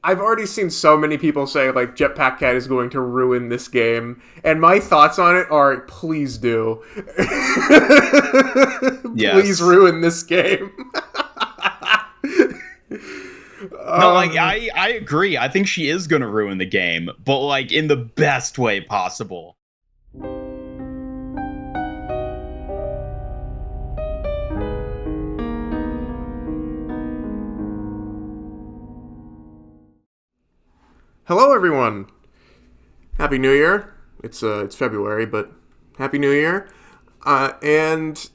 I've already seen so many people say like Jetpack Cat is going to ruin this game, and my thoughts on it are please do. Please Yes. ruin this game. No, like uh, I agree. I think she is gonna ruin the game, but like in the best way possible. Hello, everyone. Happy New Year. It's February, but Happy New Year. And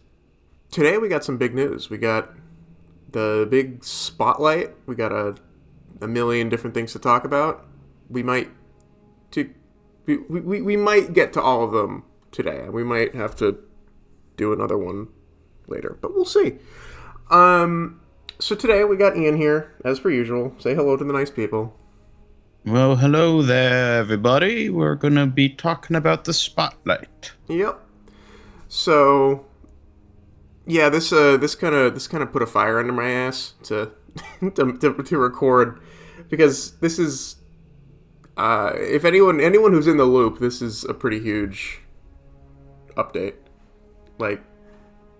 today we got some big news. We got the big spotlight. We got a million different things to talk about. We might to we might get to all of them today. We might have to do another one later, but we'll see. So today we got Ian here, as per usual. Say hello to the nice people. Well, hello there, everybody. We're gonna be talking about the spotlight. Yep. So yeah, this kind of put a fire under my ass to to record because this is if anyone who's in the loop, this is a pretty huge update. Like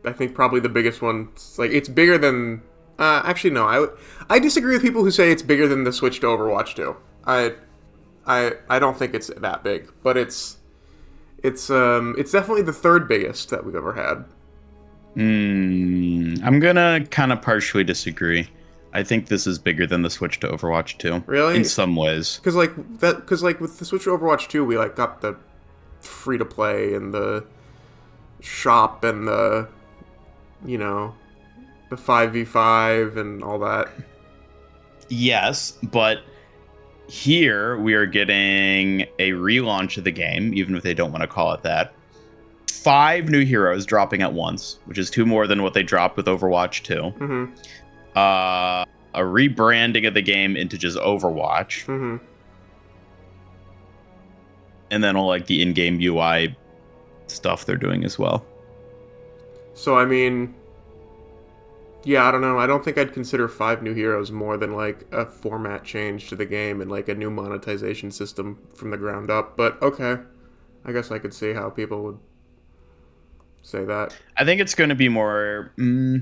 I think probably the biggest one. Like it's bigger than. Actually, no. I disagree with people who say it's bigger than the switch to Overwatch 2. I don't think it's that big, but it's definitely the third biggest that we've ever had. I'm gonna kind of partially disagree. I think this is bigger than the switch to Overwatch 2 in Really? some ways. Because with the switch to Overwatch 2, we like got the free to play and the shop and the you know the 5v5 and all that. Yes, but here we are getting a relaunch of the game, even if they don't want to call it that. 5 new heroes dropping at once, which is 2 more than what they dropped with Overwatch 2. Mm-hmm. A rebranding of the game into just Overwatch, Mm-hmm. and then all like the in-game UI stuff they're doing as well. So I mean, yeah, I don't know. I don't think I'd consider 5 new heroes more than like a format change to the game and like a new monetization system from the ground up. But okay, I guess I could see how people would say that. I think it's going to be more. Because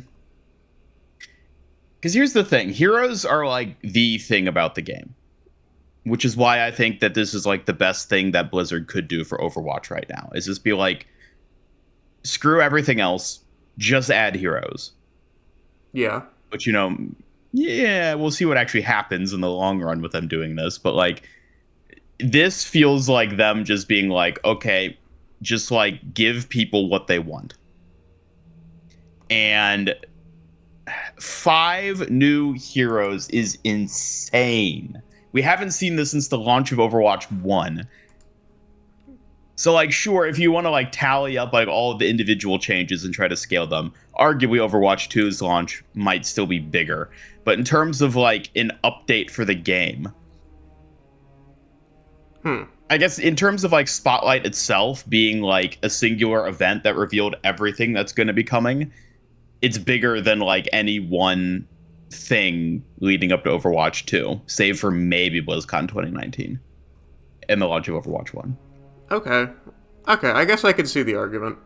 here's the thing: heroes are like the thing about the game, which is why I think that this is like the best thing that Blizzard could do for Overwatch right now. Is just be like, screw everything else, just add heroes. Yeah. But yeah, we'll see what actually happens in the long run with them doing this. But like, this feels like them just being like, okay, just like give people what they want. And 5 new heroes is insane. We haven't seen this since the launch of Overwatch 1. So like, sure, if you want to like tally up like all of the individual changes and try to scale them, arguably Overwatch 2's launch might still be bigger. But in terms of like an update for the game, I guess in terms of like Spotlight itself being like a singular event that revealed everything that's going to be coming, it's bigger than like any one thing leading up to Overwatch 2, save for maybe BlizzCon 2019 and the launch of Overwatch 1. Okay. Okay. I guess I could see the argument.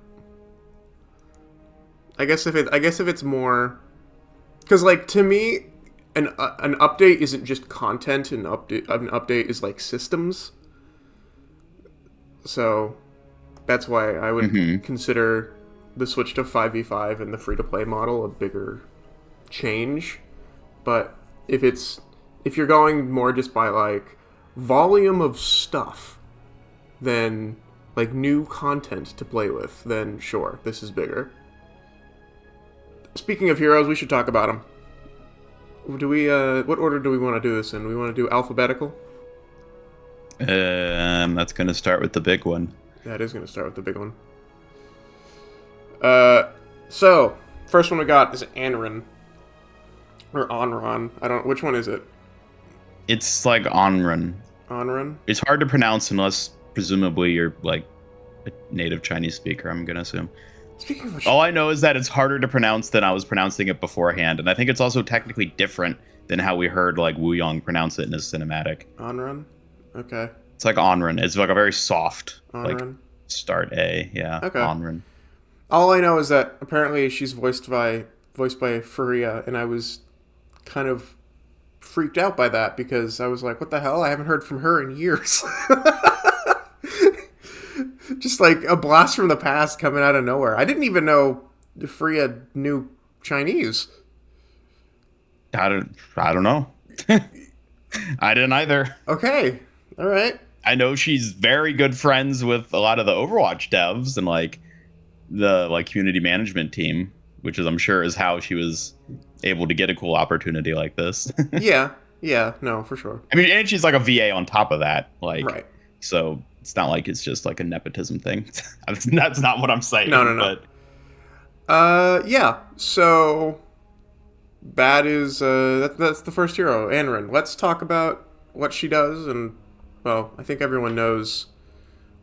I guess if it's more, because like to me, an update isn't just content. An update is like systems. So that's why I would consider the switch to 5v5 and the free to play model a bigger change. But if you're going more just by like volume of stuff than like new content to play with, then sure, this is bigger. Speaking of heroes, we should talk about them. Do we? What order do we want to do this in? We want to do alphabetical. That's gonna start with the big one. That is going to start with the big one. So first one we got is Anran or Onron. I don't. Which one is it? It's like Onrun. Onran. It's hard to pronounce unless presumably you're like a native Chinese speaker, I'm gonna assume. Speaking of which, All I know is that it's harder to pronounce than I was pronouncing it beforehand, and I think it's also technically different than how we heard like Wu Yong pronounce it in his cinematic. Onrun? Okay. It's like Onrun. It's like a very soft, like Onrun. start A. Yeah, Okay. Onrun. All I know is that apparently she's voiced by Faria, and I was kind of freaked out by that because I was like, what the hell? I haven't heard from her in years. Just like a blast from the past coming out of nowhere. I didn't even know Faria knew Chinese. I don't know. I didn't either. Okay. All right. I know she's very good friends with a lot of the Overwatch devs and like the like community management team, which is I'm sure is how she was able to get a cool opportunity like this. Yeah. Yeah. No, for sure. I mean, and she's like a VA on top of that. Like, Right. So it's not like it's just like a nepotism thing. That's not what I'm saying. No. Yeah. So that is that's the first hero, Anrin. Let's talk about what she does, and well, I think everyone knows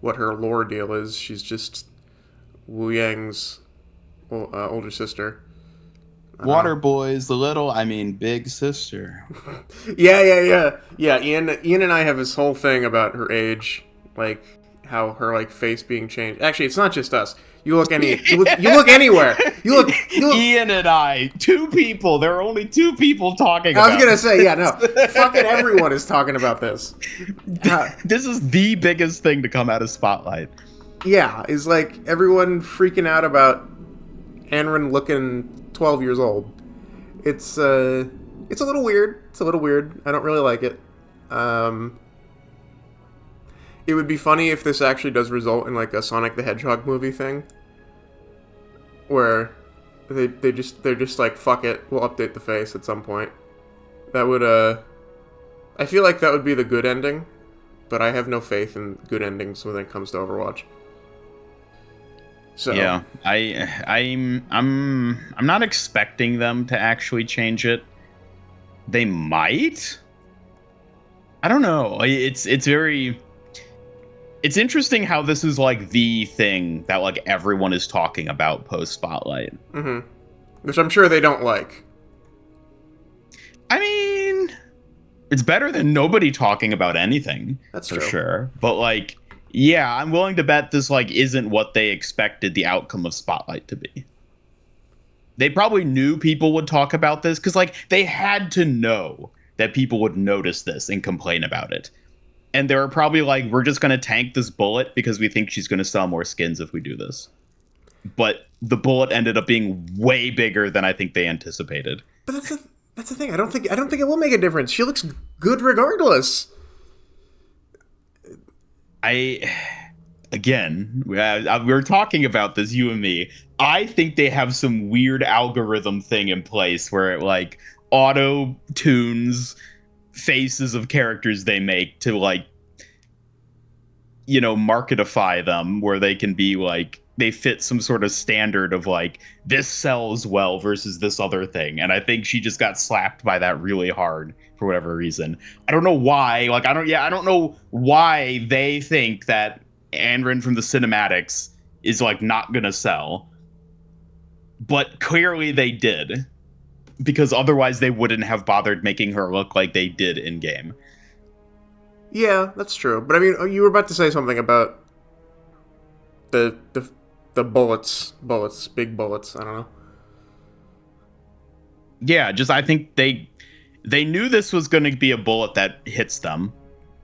what her lore deal is. She's just Wu Yang's older sister. Water Boy's big sister. Yeah. Ian and I have this whole thing about her age, like how her like face being changed. Actually, it's not just us. You look anywhere. You look. Ian and I, two people. There are only two people talking. I was gonna say, yeah, no, fucking everyone is talking about this. This is the biggest thing to come out of Spotlight. Yeah, is like everyone freaking out about Anrin looking 12 years old. It's a little weird. I don't really like it. It would be funny if this actually does result in like a Sonic the Hedgehog movie thing, where they're just like, fuck it, we'll update the face at some point. That would I feel like that would be the good ending, but I have no faith in good endings when it comes to Overwatch. So yeah, I'm not expecting them to actually change it. They might. I don't know. It's interesting how this is like the thing that like everyone is talking about post Spotlight. Mm-hmm. Which I'm sure they don't like. I mean, it's better than nobody talking about anything. That's for true. Sure. But like, yeah, I'm willing to bet this like isn't what they expected the outcome of Spotlight to be. They probably knew people would talk about this because like they had to know that people would notice this and complain about it. And they were probably like, we're just going to tank this bullet because we think she's going to sell more skins if we do this. But the bullet ended up being way bigger than I think they anticipated. But that's the thing. I don't think it will make a difference. She looks good regardless. Again, we were talking about this, you and me. I think they have some weird algorithm thing in place where it like auto tunes faces of characters they make to like, you know, marketify them, where they can be like, they fit some sort of standard of like, this sells well versus this other thing. And I think she just got slapped by that really hard for whatever reason. I don't know why. Like, I don't know why they think that Anrin from the cinematics is like not gonna sell. But clearly they did. Because otherwise they wouldn't have bothered making her look like they did in game. Yeah, that's true. But I mean, you were about to say something about the bullets, big bullets. I don't know. Yeah, just I think they knew this was going to be a bullet that hits them.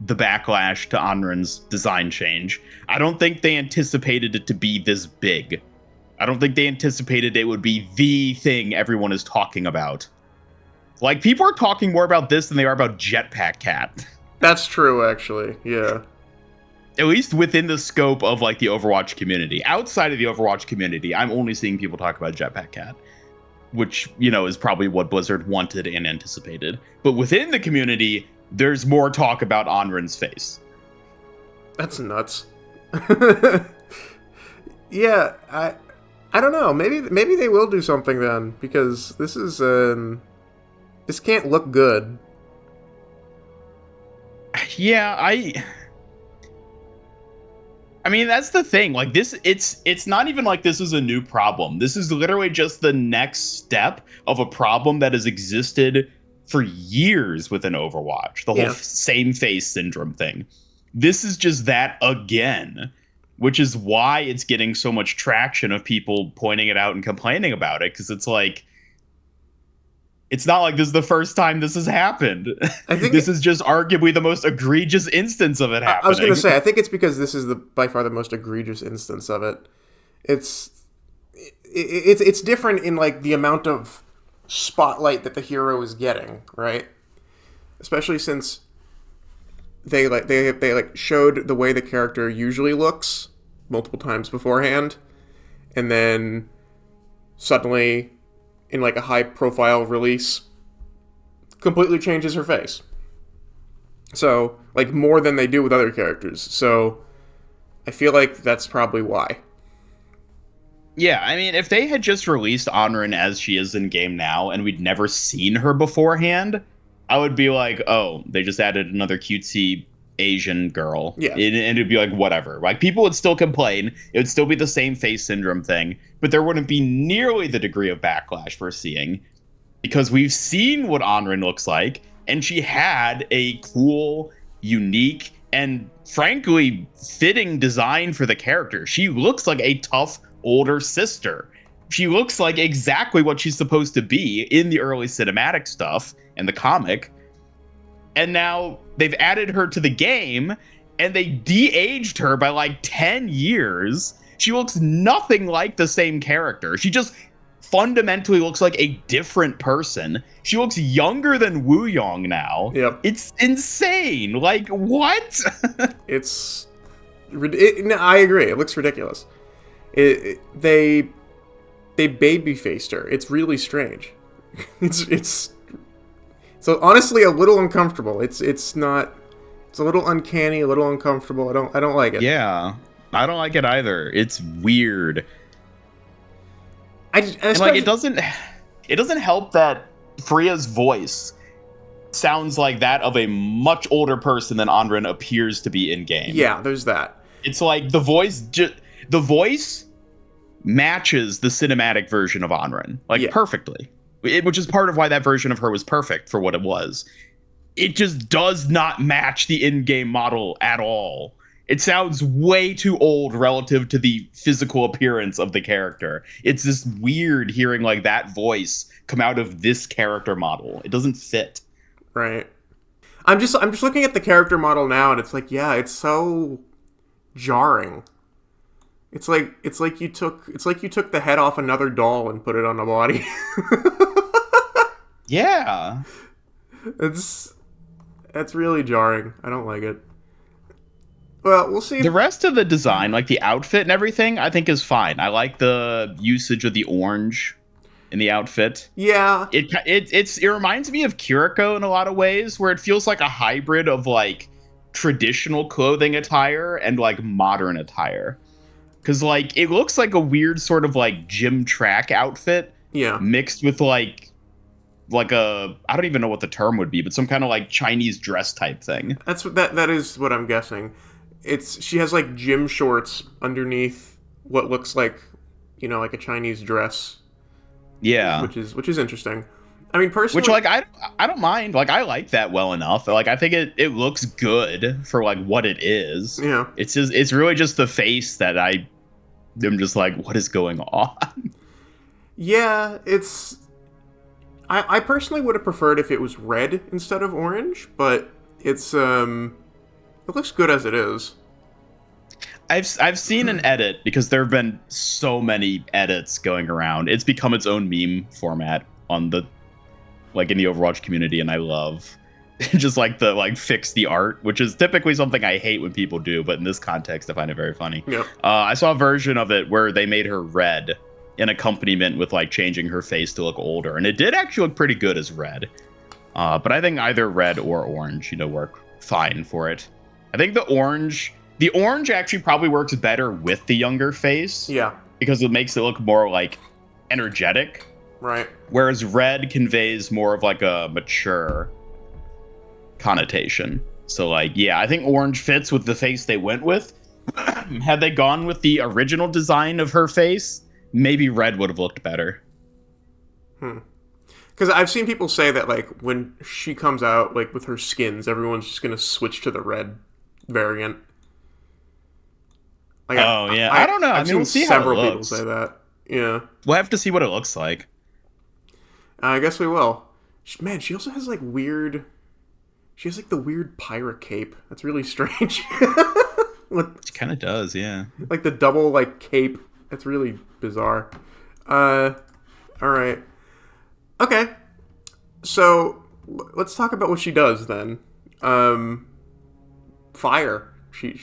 The backlash to Anrin's design change. I don't think they anticipated it to be this big. I don't think they anticipated it would be the thing everyone is talking about. Like, people are talking more about this than they are about Jetpack Cat. That's true, actually. Yeah. At least within the scope of, like, the Overwatch community. Outside of the Overwatch community, I'm only seeing people talk about Jetpack Cat. Which, you know, is probably what Blizzard wanted and anticipated. But within the community, there's more talk about Anrin's face. That's nuts. Yeah, I don't know. Maybe they will do something then, because this is this can't look good. Yeah, I mean, that's the thing. Like, this, it's not even like this is a new problem. This is literally just the next step of a problem that has existed for years within Overwatch. The whole same face syndrome thing. This is just that again, which is why it's getting so much traction of people pointing it out and complaining about it, because it's like, it's not like this is the first time this has happened. I think this is just arguably the most egregious instance of it happening. I was going to say, I think it's because this is by far the most egregious instance of it. It's different in like the amount of spotlight that the hero is getting, right? Especially since they showed the way the character usually looks multiple times beforehand, and then suddenly, in like a high profile release, completely changes her face. So, like, more than they do with other characters. So I feel like that's probably why. Yeah, I mean, if they had just released Anrin as she is in game now and we'd never seen her beforehand, I would be like, oh, they just added another cutesy Asian girl. Yeah. And it'd be like, whatever. Like, people would still complain. It would still be the same face syndrome thing, but there wouldn't be nearly the degree of backlash we're seeing, because we've seen what Anrin looks like, and she had a cool, unique, and frankly fitting design for the character. She looks like a tough older sister. She looks like exactly what she's supposed to be in the early cinematic stuff and the comic. And now they've added her to the game, and they de-aged her by like 10 years. She looks nothing like the same character. She just fundamentally looks like a different person. She looks younger than Woo Young now. Yep. It's insane. Like, what? No, I agree. It looks ridiculous. They baby-faced her. It's really strange. It's so honestly a little uncomfortable. It's a little uncanny, a little uncomfortable. I don't like it. Yeah, I don't like it either. It's weird. And like it doesn't help that Freya's voice sounds like that of a much older person than Anrin appears to be in game. Yeah, there's that. It's like the voice matches the cinematic version of Anrin perfectly. Which is part of why that version of her was perfect for what it was. It just does not match the in-game model at all. It sounds way too old relative to the physical appearance of the character. It's just weird hearing like that voice come out of this character model. It doesn't fit. Right. I'm just looking at the character model now, and it's like, yeah, it's so jarring. It's like you took the head off another doll and put it on the body. Yeah. That's really jarring. I don't like it. Well, we'll see. The rest of the design, like the outfit and everything, I think is fine. I like the usage of the orange in the outfit. Yeah. It reminds me of Kiriko in a lot of ways, where it feels like a hybrid of like traditional clothing attire and like modern attire. Because like it looks like a weird sort of like gym track outfit. Yeah. Mixed with like a, I don't even know what the term would be, but some kind of like Chinese dress type thing. That is what I'm guessing. She has like gym shorts underneath what looks like, like a Chinese dress. Yeah. Which is interesting. I mean, personally, which like I don't mind. Like I like that well enough. Like I think it looks good for like what it is. Yeah. It's really just the face that I'm just like, what is going on? Yeah, I personally would have preferred if it was red instead of orange, but it looks good as it is. I've seen an edit, because there have been so many edits going around. It's become its own meme format on the in the Overwatch community, and I love just like the fix the art, which is typically something I hate when people do, but in this context I find it very funny. Yep. I saw a version of it where they made her red in accompaniment with like changing her face to look older, and it did actually look pretty good as red. But I think either red or orange, work fine for it. I think the orange actually probably works better with the younger face. Yeah. Because it makes it look more like energetic. Right. Whereas red conveys more of like a mature connotation. So like, yeah, I think orange fits with the face they went with. Had they gone with the original design of her face, maybe red would have looked better. Because I've seen people say that, like, when she comes out, like, with her skins, everyone's just going to switch to the red variant. Like, Oh, yeah. I don't know. I've I mean, we'll seen see how it several people looks. say that. Yeah. We'll have to see what it looks like. I guess we will. Man, she also has, like, weird... She has, like, the weird pirate cape. That's really strange. She kind of does, yeah. Like, the double, like, cape. That's really bizarre. Alright. Okay. So, let's talk about what she does, then. Fire. She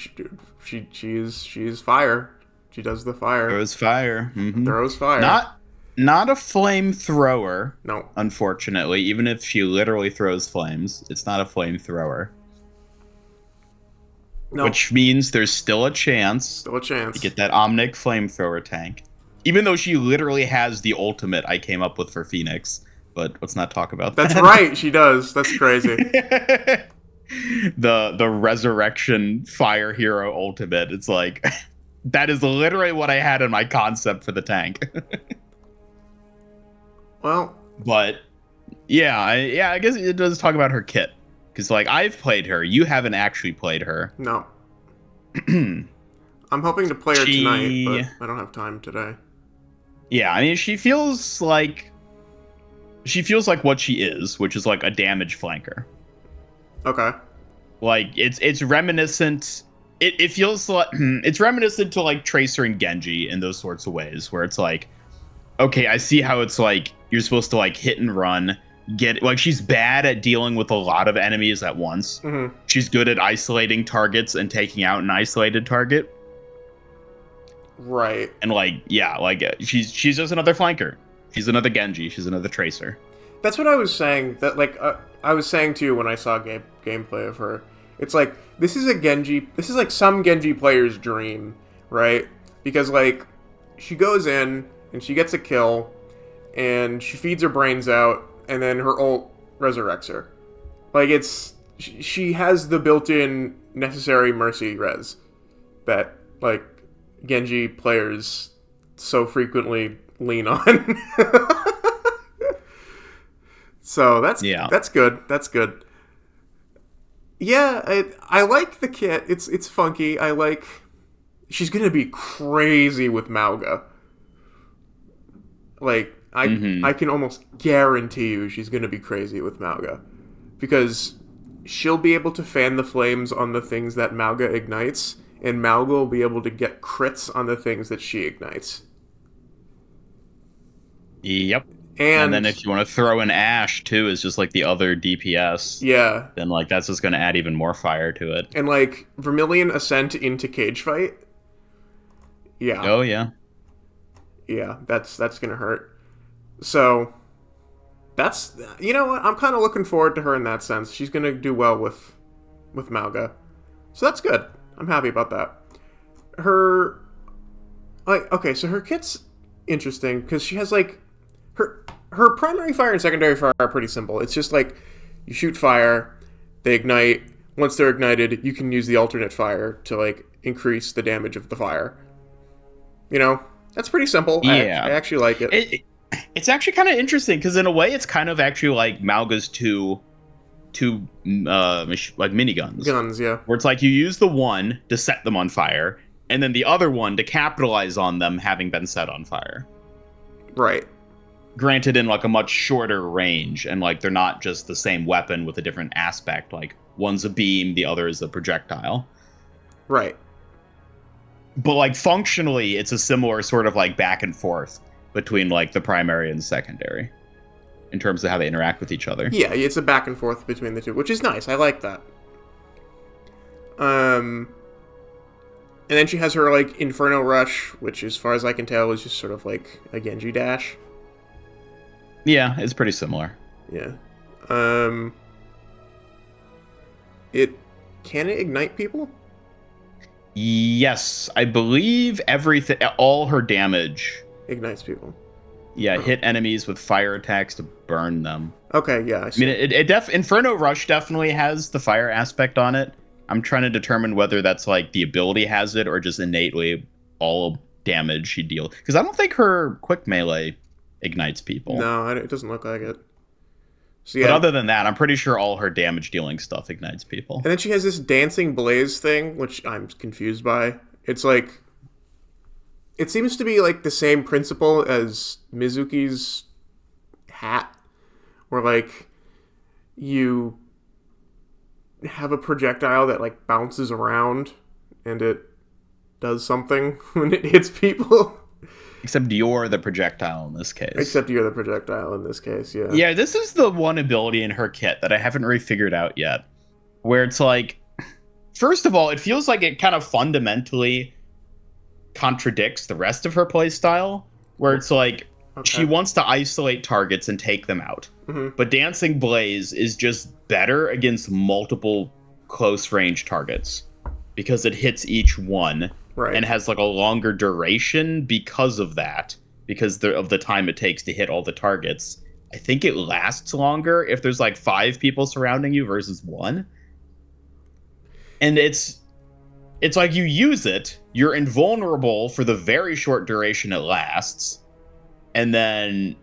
is fire. She does the fire. Throws fire. Mm-hmm. Throws fire. Not a flamethrower. No. Unfortunately, even if she literally throws flames, it's not a flamethrower. No. Which means there's still a chance. Still a chance. To get that Omnic flamethrower tank. Even though she literally has the ultimate I came up with for Phoenix. But let's not talk about that. That's right, she does. That's crazy. the resurrection fire hero ultimate. It's like that is literally what I had in my concept for the tank. Well, but yeah, I guess it does talk about her kit. Because, like, I've played her. You haven't actually played her. no. I'm hoping to play her tonight, but I don't have time today. Yeah, I mean, she feels like what she is, which is like a damage flanker. Okay. Like it's reminiscent. It feels like it's reminiscent to like Tracer and Genji in those sorts of ways, where it's like, okay, I see how it's like you're supposed to like hit and run. Get like she's bad at dealing with a lot of enemies at once. Mm-hmm. She's good at isolating targets and taking out an isolated target. Right. And like, yeah, like she's just another flanker. She's another Genji. She's another Tracer. That's what I was saying. That like I was saying to you when I saw gameplay of her. It's like this is a Genji. This is like some Genji player's dream, right? Because like she goes in and she gets a kill, and she feeds her brains out, and then her ult resurrects her. Like it's she has the built-in necessary mercy res that like Genji players so frequently lean on. So that's good. That's good. Yeah, I like the kit. It's funky. I like. She's gonna be crazy with Mauga. Like I can almost guarantee you she's gonna be crazy with Mauga, because she'll be able to fan the flames on the things that Mauga ignites, and Mauga will be able to get crits on the things that she ignites. Yep. And then if you want to throw in Ashe too, is just like the other DPS. Yeah. Then like that's just going to add even more fire to it. And like Vermilion Ascent into Cage Fight. Yeah. Oh yeah. Yeah, that's gonna hurt. So that's, you know what, I'm kind of looking forward to her in that sense. She's gonna do well with Mauga, so that's good. I'm happy about that. Her, like, okay, so her kit's interesting because she has like her primary fire and secondary fire are pretty simple. It's just like you shoot fire, they ignite. Once they're ignited, you can use the alternate fire to like increase the damage of the fire. You know, that's pretty simple. Yeah, I actually like it. It's actually kind of interesting because in a way, it's kind of actually like Mauga's two like miniguns. Guns, yeah. Where it's like you use the one to set them on fire, and then the other one to capitalize on them having been set on fire. Right. Granted, in like a much shorter range, and like they're not just the same weapon with a different aspect. Like one's a beam, the other is a projectile. Right. But like functionally, it's a similar sort of like back and forth between like the primary and secondary in terms of how they interact with each other. Yeah, it's a back and forth between the two, which is nice. I like that. And then she has her like Inferno Rush, which as far as I can tell is just sort of like a Genji dash. Yeah, it's pretty similar. Yeah. Can it ignite people? Yes, I believe everything, all her damage ignites people. Yeah, hit enemies with fire attacks to burn them. Okay, yeah. I mean, Inferno Rush definitely has the fire aspect on it. I'm trying to determine whether that's like the ability has it or just innately all damage she deals. Because I don't think her quick melee ignites people. No, it doesn't look like it. So But yeah, other than that, I'm pretty sure all her damage dealing stuff ignites people. and then she has this dancing blaze thing, which I'm confused by. It's like it seems to be like the same principle as Mizuki's hat, where like you have a projectile that like bounces around and it does something when it hits people. Except you're the projectile in this case. Except you're the projectile in this case, yeah. Yeah, this is the one ability in her kit that I haven't really figured out yet. Where it's like, first of all, it feels like it kind of fundamentally contradicts the rest of her playstyle. Where it's like, she wants to isolate targets and take them out. Mm-hmm. But Dancing Blaze is just better against multiple close range targets. Because it hits each one. Right. And has like a longer duration because of that. Because of the time it takes to hit all the targets. I think it lasts longer if there's like 5 people surrounding you versus 1. And it's like you use it, you're invulnerable for the very short duration it lasts, and then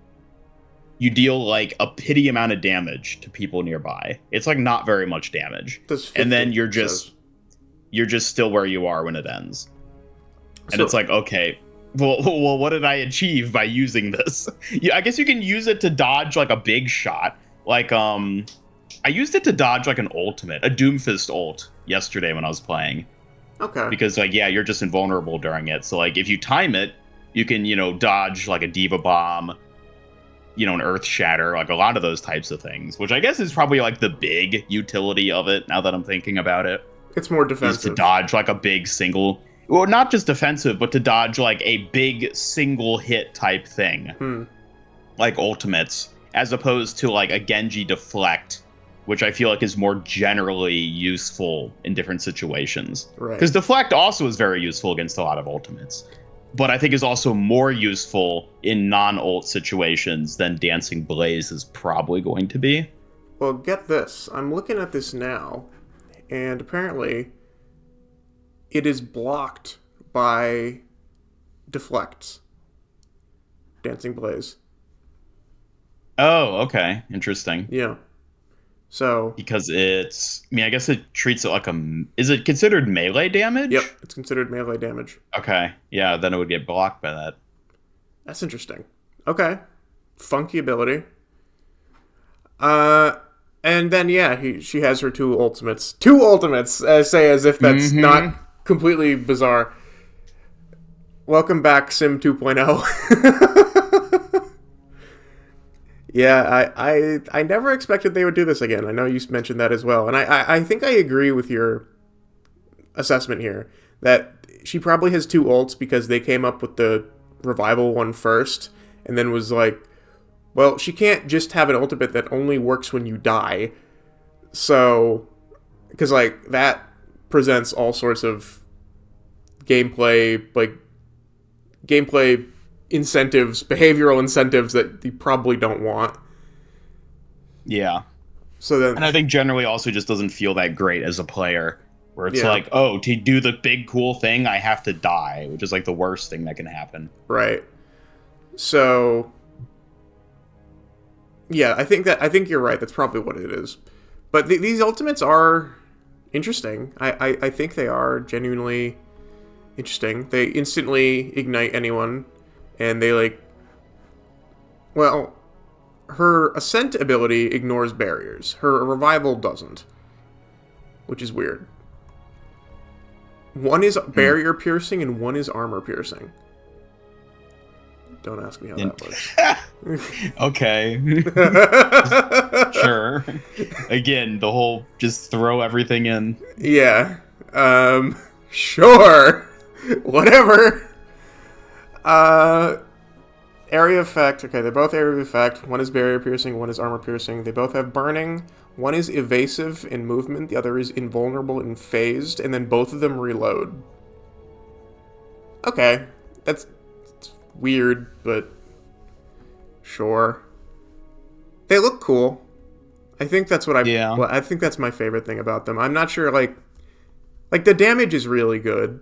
you deal like a pity amount of damage to people nearby. It's like not very much damage. And then you're just still where you are when it ends. And it's like, okay, well, what did I achieve by using this? I guess you can use it to dodge like a big shot. Like, I used it to dodge like an ultimate, a Doomfist ult yesterday when I was playing. Okay. Because like, yeah, you're just invulnerable during it. So like, if you time it, you can, dodge like a Diva Bomb, an Earth Shatter, like a lot of those types of things, which I guess is probably like the big utility of it now that I'm thinking about it. It's more defensive. Is to dodge like a big single... Well, not just defensive, but to dodge like a big single hit type thing. Like ultimates, as opposed to like a Genji deflect, which I feel like is more generally useful in different situations. Right. Because deflect also is very useful against a lot of ultimates. But I think is also more useful in non-ult situations than Dancing Blaze is probably going to be. Well, get this. I'm looking at this now, and apparently it is blocked by deflects. Dancing Blaze. Oh, okay. Interesting. Yeah. So... Because I guess it treats it like is it considered melee damage? Yep, it's considered melee damage. Okay. Yeah, then it would get blocked by that. That's interesting. Okay. Funky ability. And then, yeah, she has her 2 ultimates. 2 ultimates, as if that's not completely bizarre. Welcome back, Sim 2.0. Yeah, I never expected they would do this again. I know you mentioned that as well. And I think I agree with your assessment here. That she probably has 2 ults because they came up with the revival one first. And then was like, well, she can't just have an ultimate that only works when you die. So, because like that presents all sorts of gameplay incentives, behavioral incentives that you probably don't want. Yeah. So then, and I think generally also just doesn't feel that great as a player, where it's like, oh, to do the big cool thing, I have to die, which is like the worst thing that can happen. Right. So, yeah, I think you're right. That's probably what it is. But these ultimates are interesting. I think they are genuinely interesting. They instantly ignite anyone, and they like... Well, her Ascent ability ignores barriers. Her Revival doesn't, which is weird. One is barrier piercing, and one is armor piercing. Don't ask me how that works. Okay. Sure. Again, the whole just throw everything in. Yeah. Sure. Whatever. Area effect. Okay, they're both area effect. One is barrier piercing, one is armor piercing. They both have burning. One is evasive in movement, the other is invulnerable and phased, and then both of them reload. Okay. It's weird, but sure. They look cool. I think that's what I think that's my favorite thing about them. I'm not sure like the damage is really good.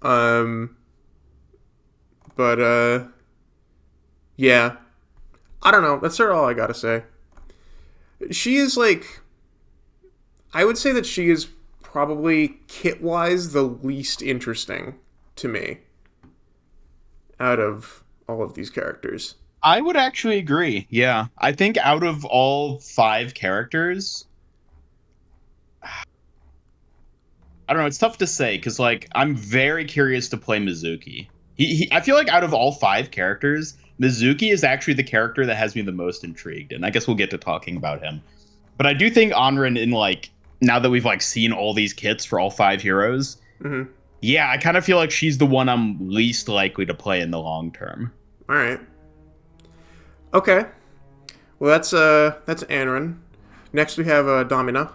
But yeah. I don't know. That's all I got to say. She is like, I would say that she is probably kit-wise the least interesting to me out of all of these characters. I would actually agree. Yeah. I think out of all 5 characters, I don't know, it's tough to say because like I'm very curious to play Mizuki. I feel like out of all 5 characters, Mizuki is actually the character that has me the most intrigued, and I guess we'll get to talking about him. But I do think Anrin, in like now that we've like seen all these kits for all 5 heroes, yeah, I kind of feel like she's the one I'm least likely to play in the long term. All right. Okay. Well, that's Anrin. Next we have Domina,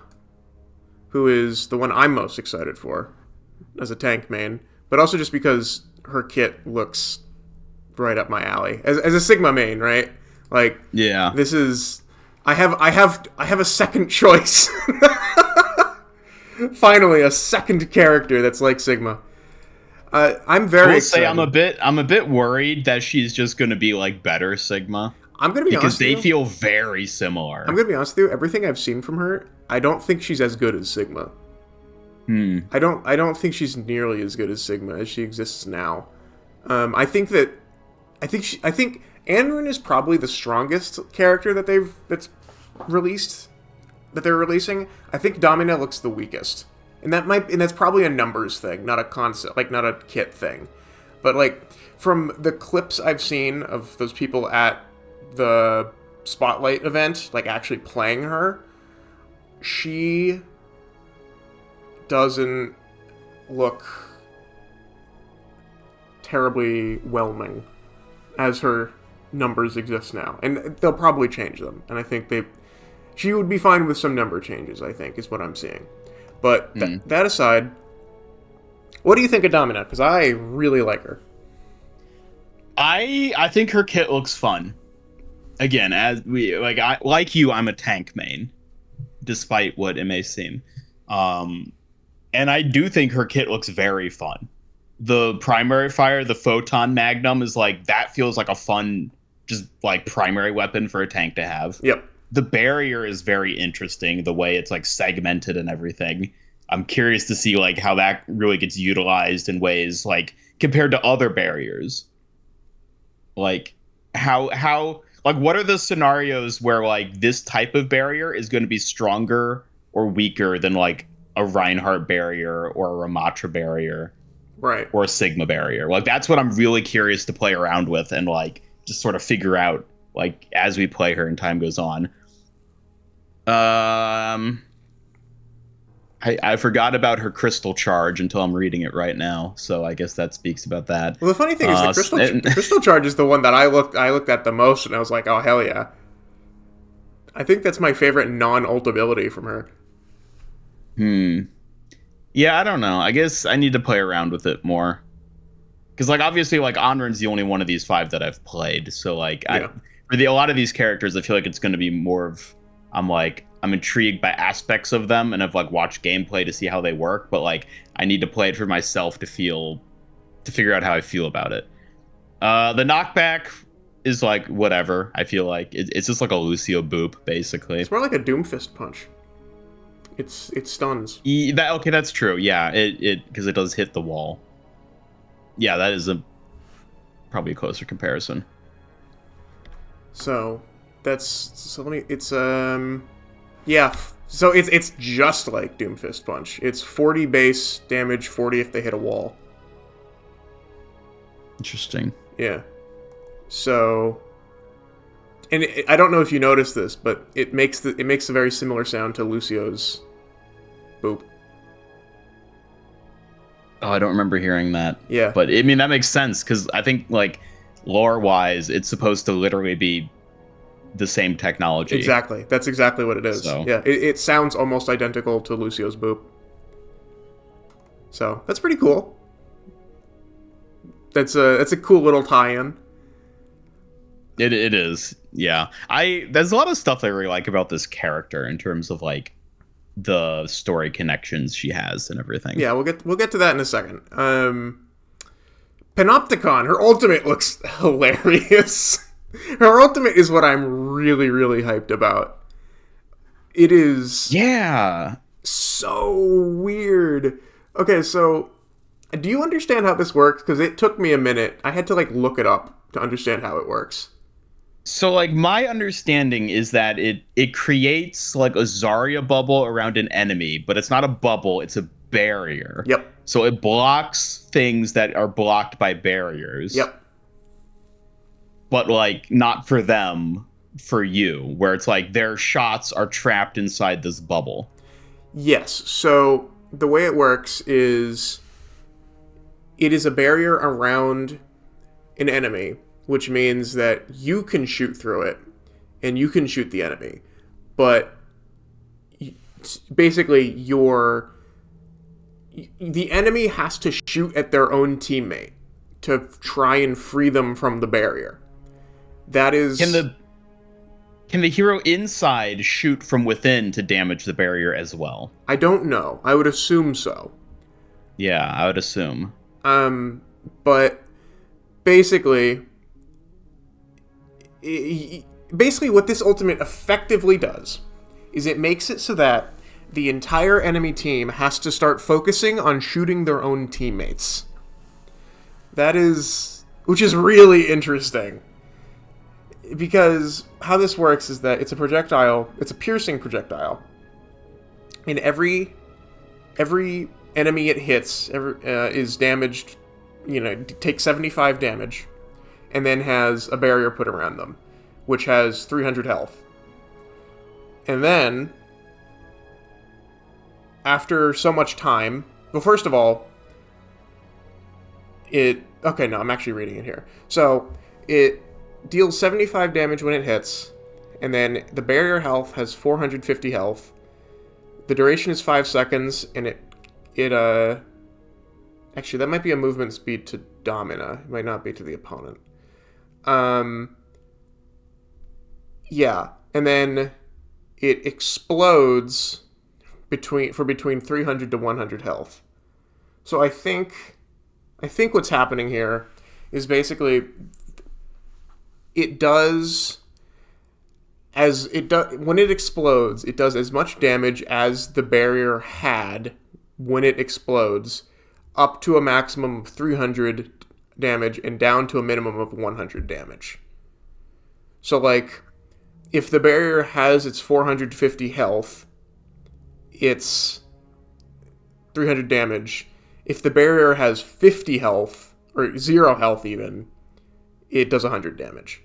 who is the one I'm most excited for as a tank main, but also just because her kit looks right up my alley as a Sigma main, right? Like, yeah, this is I have a second choice. Finally, a second character that's like Sigma. I'm very excited. I'm a bit worried that she's just going to be like better Sigma. I'm gonna be honest because they feel very similar. I'm gonna be honest with you. Everything I've seen from her, I don't think she's as good as Sigma. I don't think she's nearly as good as Sigma as she exists now. I think Anrin is probably the strongest character that they're releasing. I think Domina looks the weakest. And that's probably a numbers thing, not a concept, like not a kit thing. But like from the clips I've seen of those people at the Spotlight event, like actually playing her, she doesn't look terribly whelming as her numbers exist now. And they'll probably change them. And I think she would be fine with some number changes, I think, is what I'm seeing. But that aside, what do you think of Domina? Because I really like her. I think her kit looks fun. Again, as we like you, I'm a tank main, despite what it may seem. And I do think her kit looks very fun. The primary fire, the photon magnum, is like that feels like a fun, just like primary weapon for a tank to have. Yep. The barrier is very interesting, the way it's like segmented and everything. I'm curious to see like how that really gets utilized in ways like compared to other barriers. Like how like what are the scenarios where like this type of barrier is going to be stronger or weaker than like a Reinhardt barrier or a Ramatra barrier, right? Or a Sigma barrier? Like that's what I'm really curious to play around with and like just sort of figure out like as we play her and time goes on. I forgot about her crystal charge until I'm reading it right now, so I guess that speaks about that. Well, the funny thing is the crystal charge is the one that I looked at the most, and I was like, oh hell yeah! I think that's my favorite non-ult ability from her. Yeah, I don't know. I guess I need to play around with it more. Because like obviously like Anrin's the only one of these 5 that I've played, so like a lot of these characters, I feel like it's going to be more of I'm intrigued by aspects of them and have like watched gameplay to see how they work, but like I need to play it for myself to figure out how I feel about it. The knockback is like whatever. I feel like it's just like a Lucio boop basically. It's more like a Doomfist punch. It stuns. Okay, that's true. Yeah, it because it does hit the wall. Yeah, that is probably a closer comparison. So it's just like Doomfist punch. It's 40 base damage, 40 if they hit a wall. Interesting. Yeah. So, and I don't know if you noticed this, but it makes a very similar sound to Lucio's boop. Oh, I don't remember hearing that. Yeah. But I mean that makes sense because I think like lore-wise, it's supposed to literally be the same technology. Exactly. That's exactly what it is. So. Yeah. It sounds almost identical to Lucio's boop. So that's pretty cool. That's a cool little tie-in. It is. Yeah. There's a lot of stuff I really like about this character in terms of like the story connections she has and everything. Yeah, we'll get to that in a second. Panopticon, her ultimate looks hilarious. Her ultimate is what I'm really, really hyped about. It is Yeah. so weird. Okay, so do you understand how this works? Because it took me a minute. I had to like look it up to understand how it works. So like my understanding is that it creates like a Zarya bubble around an enemy, but it's not a bubble, it's a barrier. Yep. So it blocks things that are blocked by barriers. Yep. But like not for them, for you, where it's like their shots are trapped inside this bubble. Yes. So the way it works is it is a barrier around an enemy, which means that you can shoot through it and you can shoot the enemy. But basically the enemy has to shoot at their own teammate to try and free them from the barrier. That is Can the hero inside shoot from within to damage the barrier as well? I don't know. I would assume so. Yeah, I would assume. But basically what this ultimate effectively does is it makes it so that the entire enemy team has to start focusing on shooting their own teammates. Which is really interesting. Because how this works is that it's a piercing projectile. And every enemy it hits is damaged, takes 75 damage, and then has a barrier put around them, which has 300 health. And then, after so much time, well, first of all, I'm actually reading it here. So, it deals 75 damage when it hits, and then the barrier health has 450 health. The duration is 5 seconds, and actually, that might be a movement speed to Domina. It might not be to the opponent. Yeah, and then it explodes between 300 to 100 health. So I think what's happening here is basically when it explodes, it does as much damage as the barrier had when it explodes, up to a maximum of 300 damage and down to a minimum of 100 damage. So, like, if the barrier has its 450 health, it's 300 damage. If the barrier has 50 health, or 0 health even, it does 100 damage.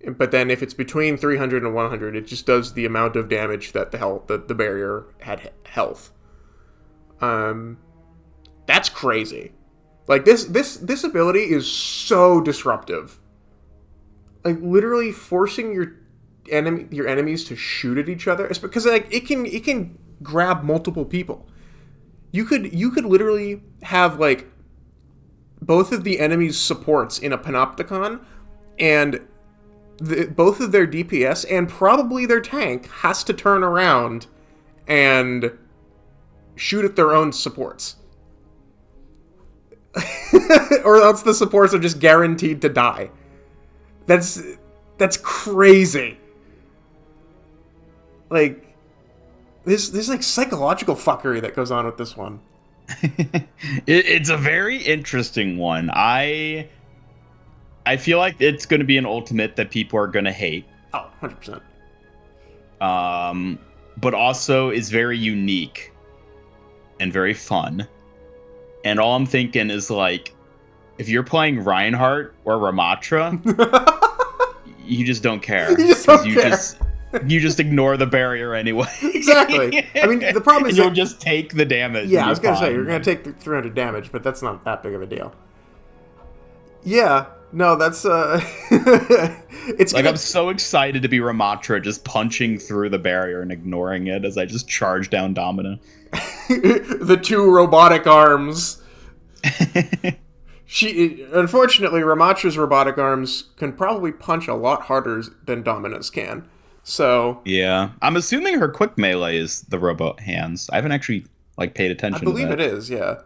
But then if it's between 300 and 100, it just does the amount of damage that the barrier had health. That's crazy. Like, this ability is so disruptive. Like, literally forcing your enemies to shoot at each other. It's because, like, it can grab multiple people. You could literally have, like, both of the enemy's supports in a panopticon, and both of their DPS and probably their tank has to turn around and shoot at their own supports. Or else the supports are just guaranteed to die. That's crazy. Like, there's like psychological fuckery that goes on with this one. It's a very interesting one. I feel like it's going to be an ultimate that people are going to hate. Oh, 100%. But also is very unique and very fun. And all I'm thinking is, like, if you're playing Reinhardt or Ramatra, you just don't care. You just ignore the barrier anyway. Exactly. I mean, the problem is you'll just take the damage. Yeah, I was gonna say you're gonna take 300 damage, but that's not that big of a deal. Yeah, no, that's it's like, I'm so excited to be Ramatra, just punching through the barrier and ignoring it as I just charge down Domina. The two robotic arms. Unfortunately, Ramatra's robotic arms can probably punch a lot harder than Domina's can. So yeah, I'm assuming her quick melee is the robot hands. I haven't actually paid attention. I believe to that. it is. Yeah.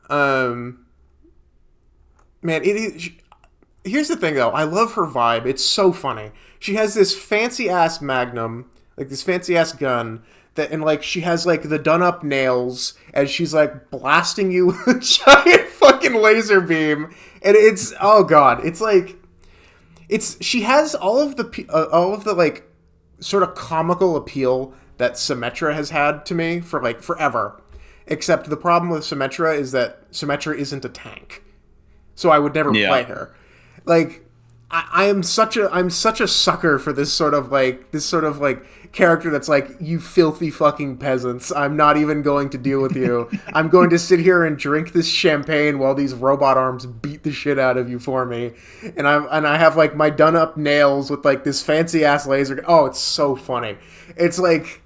Man, it is. Here's the thing, though. I love her vibe. It's so funny. She has this fancy ass Magnum, like this fancy ass gun that, and like she has like the done up nails as she's like blasting you with a giant fucking laser beam, and it's, oh god, it's like, it's, she has all of the like sort of comical appeal that Symmetra has had to me for like forever. Except the problem with Symmetra is that Symmetra isn't a tank, so I would never play her. Like, I'm such a sucker for this sort of like character that's like, you filthy fucking peasants, I'm not even going to deal with you. I'm going to sit here and drink this champagne while these robot arms beat the shit out of you for me. And I have like my done up nails with like this fancy ass laser. Oh, it's so funny. It's like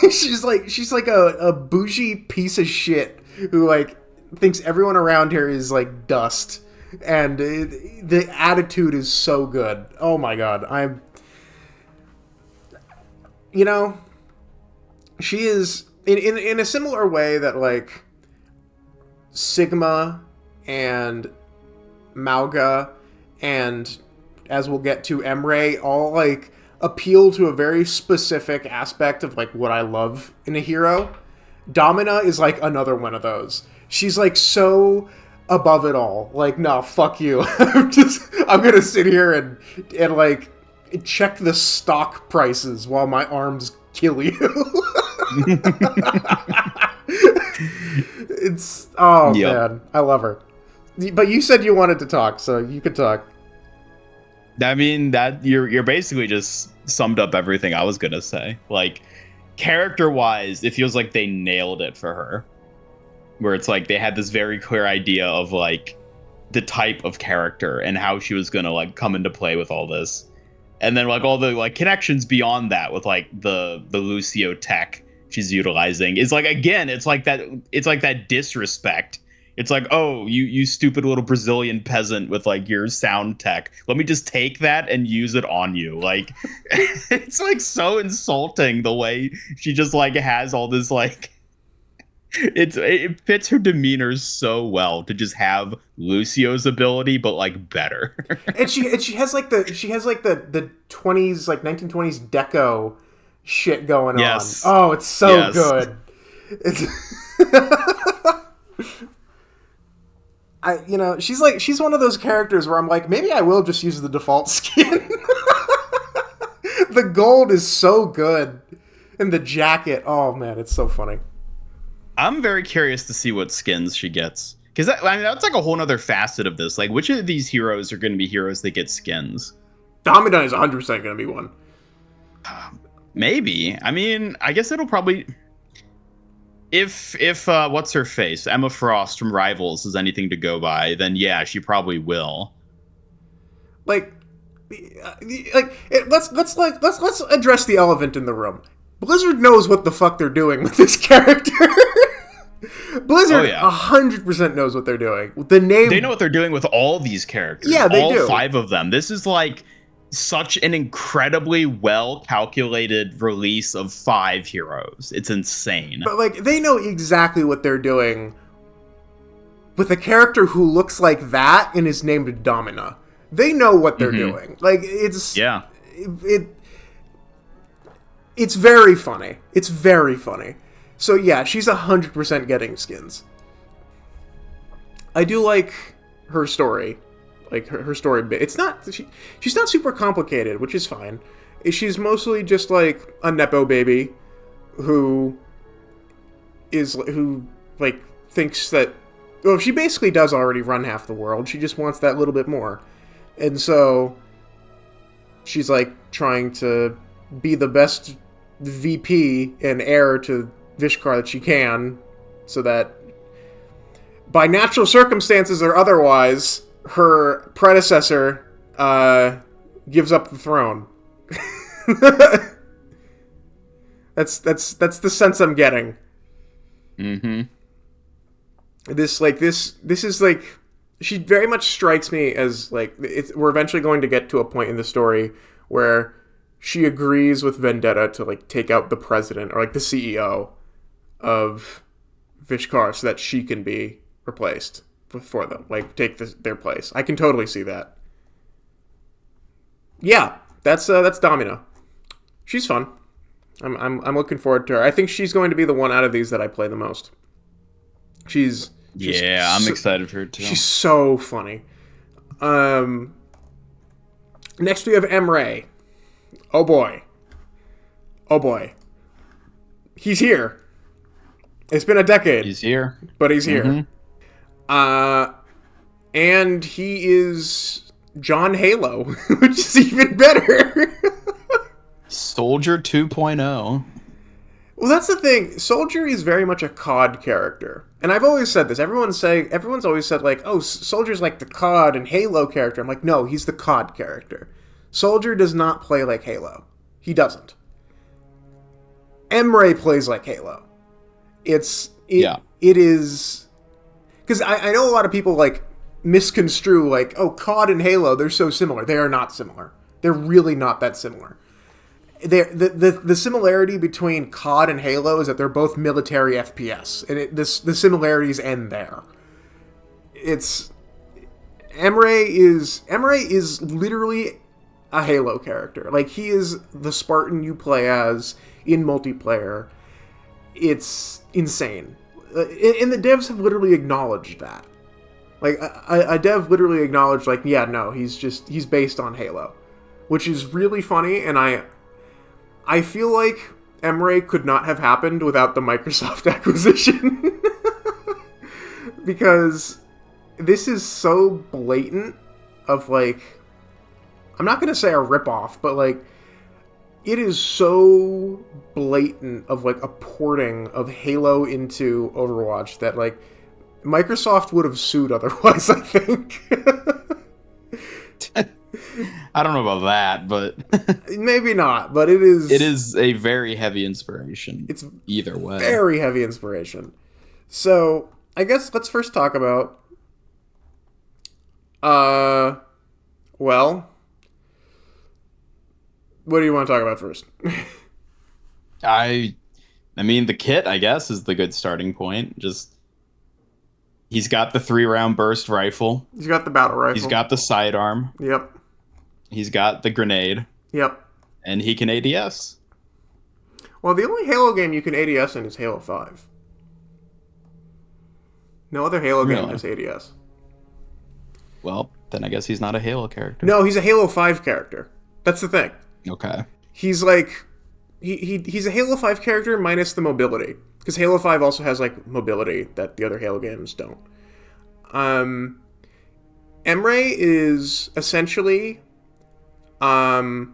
she's like a bougie piece of shit who like thinks everyone around here is like dust, and the attitude is so good. Oh my god, she is in a similar way that like Sigma and Mauga and, as we'll get to, Emre all like appeal to a very specific aspect of like what I love in a hero. Domina is like another one of those. She's like so above it all. Like, no, fuck you. I'm gonna sit here and like check the stock prices while my arms kill you. It's, oh man, I love her. But you said you wanted to talk, so you could talk. I mean, that you're basically just summed up everything I was gonna say. Like, character-wise, it feels like they nailed it for her. Where it's like they had this very clear idea of like the type of character and how she was gonna like come into play with all this. And then like all the like connections beyond that with like the Lucio tech she's utilizing is like, again, it's like that disrespect. It's like, oh, you stupid little Brazilian peasant with like your sound tech. Let me just take that and use it on you. Like, it's like so insulting the way she just like has all this like, it fits her demeanor so well to just have Lucio's ability, but like better. and she has like the 20s, like 1920s deco shit going on. Oh, it's so good. It's she's one of those characters where I'm like, maybe I will just use the default skin. The gold is so good, and the jacket, oh man, it's so funny. I'm very curious to see what skins she gets, because that's like a whole other facet of this. Like, which of these heroes are going to be heroes that get skins? Domino is 100% going to be one. Maybe. I mean, I guess it'll probably. If what's her face, Emma Frost from Rivals, is anything to go by, then yeah, she probably will. Let's address the elephant in the room. Blizzard knows what the fuck they're doing with this character. Blizzard 100% knows what they're doing. The name, they know what they're doing with all these characters. Yeah, they do. All 5 of them. This is like such an incredibly well calculated release of 5 heroes. It's insane. But like, they know exactly what they're doing with a character who looks like that and is named Domina. They know what they're doing. Like, it's it's very funny. It's very funny. So yeah, she's 100% getting skins. I do like her story. Like her story bit. It's not, she's not super complicated, which is fine. She's mostly just like a nepo baby who like thinks that, well, she basically does already run half the world. She just wants that little bit more. And so she's like trying to be the best VP and heir to Vishkar that she can, so that by natural circumstances or otherwise, her predecessor gives up the throne. That's the sense I'm getting. This is like, she very much strikes me as like, we're eventually going to get to a point in the story where she agrees with Vendetta to like take out the president or like the CEO of Vishkar so that she can be replaced for them, like take their place. I can totally see that. Yeah, that's Domino. she's fun. I'm looking forward to her. I think she's going to be the one out of these that I play the most. She's I'm excited for her too. She's so funny. Next we have Emre. Oh boy. He's here. It's been a decade. He's here. But he's here. And he is John Halo, which is even better. Soldier 2.0. Well, that's the thing. Soldier is very much a COD character. And I've always said this. Everyone's always said, like, oh, Soldier's like the COD and Halo character. I'm like, no, he's the COD character. Soldier does not play like Halo. He doesn't. Emre plays like Halo. It is... Because I know a lot of people, like, misconstrue, like, oh, COD and Halo, they're so similar. They are not similar. They're really not that similar. The similarity between COD and Halo is that they're both military FPS, and the similarities end there. Emre is literally a Halo character. Like, he is the Spartan you play as in multiplayer. It's insane. And the devs have literally acknowledged that. Like, a dev literally acknowledged, like, yeah, no, he's based on Halo. Which is really funny, and I feel like Emre could not have happened without the Microsoft acquisition. Because this is so blatant of, like... I'm not going to say a ripoff, but, like... It is so blatant of, like, a porting of Halo into Overwatch that, like, Microsoft would have sued otherwise, I think. I don't know about that, but... Maybe not, but it is... It is a very heavy inspiration. It's either way. Very heavy inspiration. So, I guess let's first talk about... Well... What do you want to talk about first? I mean, the kit, I guess, is the good starting point. Just... He's got the 3-round burst rifle. He's got the battle rifle. He's got the sidearm. Yep. He's got the grenade. Yep. And he can ADS. Well, the only Halo game you can ADS in is Halo 5. No other Halo game has ADS. Well, then I guess he's not a Halo character. No, he's a Halo 5 character. That's the thing. Okay. He's like... He's a Halo 5 character minus the mobility. Because Halo 5 also has, like, mobility that the other Halo games don't. Emre is essentially... a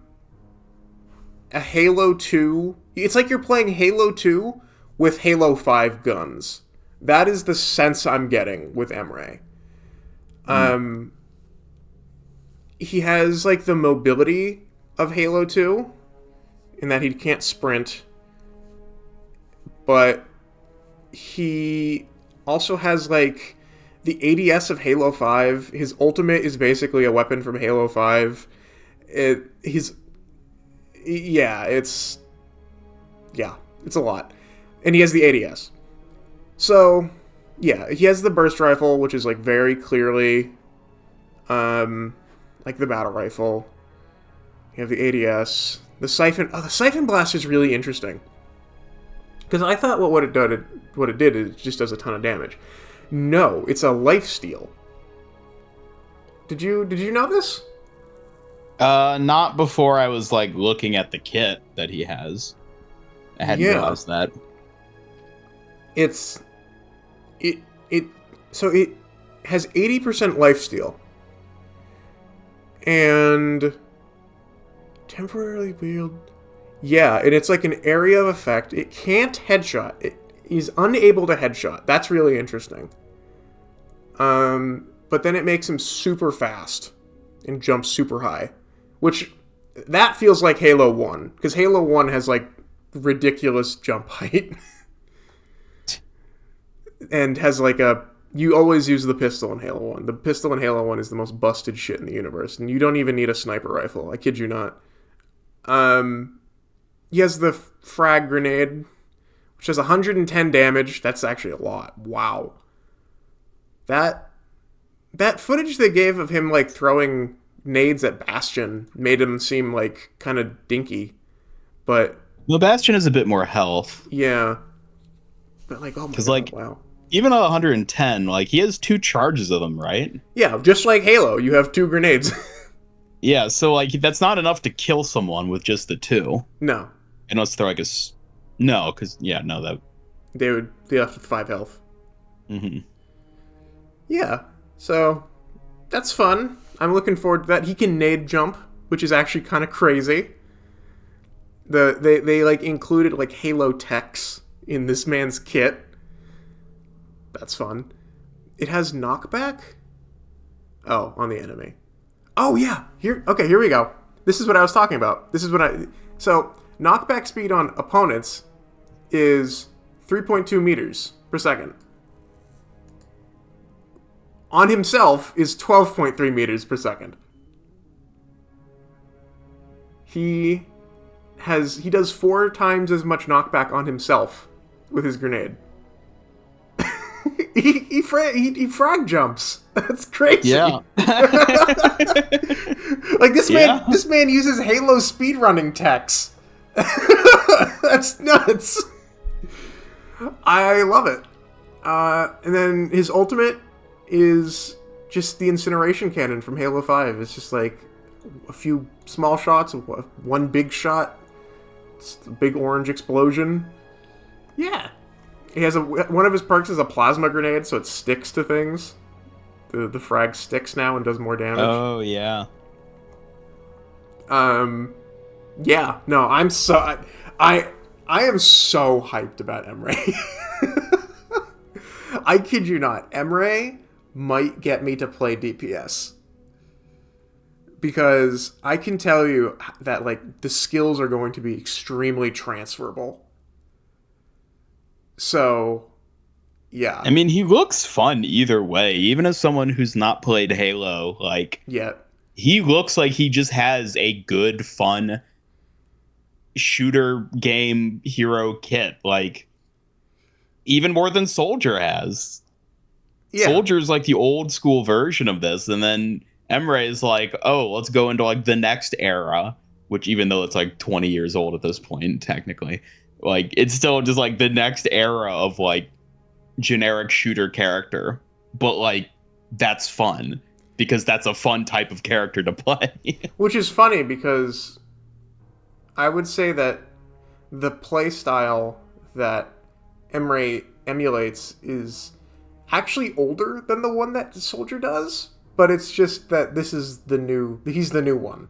Halo 2... It's like you're playing Halo 2 with Halo 5 guns. That is the sense I'm getting with Emre. He has, like, the mobility of Halo 2, in that he can't sprint, but he also has, like, the ADS of Halo 5. His ultimate is basically a weapon from Halo 5. It's a lot. And he has the ADS. So, yeah, he has the burst rifle, which is, like, very clearly, like, the battle rifle. You have the ADS. The Siphon Blast is really interesting. Because I thought what it did is it just does a ton of damage. No, it's a lifesteal. Did you know this? Not before I was, like, looking at the kit that he has. I hadn't realized that. So it has 80% lifesteal. And temporarily wield. Yeah, and it's like an area of effect. It can't headshot. He's unable to headshot. That's really interesting. But then it makes him super fast and jumps super high. Which, that feels like Halo 1. Because Halo 1 has, like, ridiculous jump height. And has, like, you always use the pistol in Halo 1. The pistol in Halo 1 is the most busted shit in the universe. And you don't even need a sniper rifle. I kid you not. He has the frag grenade, which has 110 damage. That's actually a lot. Wow. That footage they gave of him, like, throwing nades at Bastion made him seem, like, kind of dinky. But Well, Bastion is a bit more health. yeah, but like, oh my Because, god, like, wow. even at 110, like, he has 2 charges of them, right? Yeah, just like Halo, you have 2 grenades. Yeah, so, like, that's not enough to kill someone with just the 2. No, Unless they're, like, No, because, yeah, no, that... they left with 5 health. Mm-hmm. Yeah, so that's fun. I'm looking forward to that. He can nade jump, which is actually kind of crazy. They like included like Halo techs in this man's kit. That's fun. It has knockback. Oh, on the enemy. Oh yeah, here. Okay, here we go. This is what I was talking about. So knockback speed on opponents is 3.2 meters per second. On himself is 12.3 meters per second. He does 4 times as much knockback on himself with his grenade. he frag jumps. That's crazy. Yeah. Like this Yeah. man uses Halo speedrunning techs. That's nuts. I love it. And then his ultimate is just the incineration cannon from Halo 5. It's just like a few small shots, one big shot, it's a big orange explosion. Yeah. He has one of his perks is a plasma grenade, so it sticks to things. The frag sticks now and does more damage. Oh, yeah. Yeah. No, I am so hyped about Emre. I kid you not. Emre might get me to play DPS. Because I can tell you that like the skills are going to be extremely transferable. So, yeah. I mean, he looks fun either way. Even as someone who's not played Halo, like, Yeah. he looks like he just has a good, fun shooter game hero kit. Like, even more than Soldier has. Yeah. Soldier's like the old school version of this, and then Emre is like, oh, let's go into like the next era, which even though it's like 20 years old at this point, technically, like it's still just like the next era of like generic shooter character. But like that's fun because that's a fun type of character to play. Which is funny because I would say that the play style that Emre emulates is actually older than the one that the Soldier does, but it's just that he's the new one.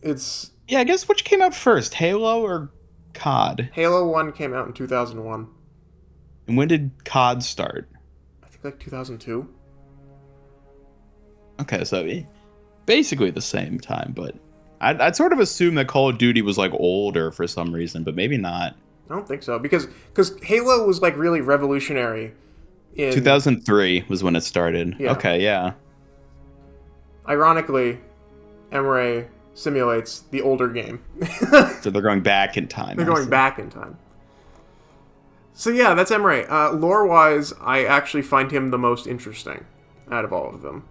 It's Yeah, I guess which came out first, Halo or COD? Halo 1 came out in 2001. And when did COD start? I think like 2002. Okay, so basically the same time, but I'd sort of assume that Call of Duty was like older for some reason, but maybe not. I don't think so because Halo was like really revolutionary in 2003 was when it started. Yeah. Okay, yeah. Ironically, Emre simulates the older game. So they're going back in time. They're going back in time. So yeah, that's Emre. Lore-wise, I actually find him the most interesting out of all of them.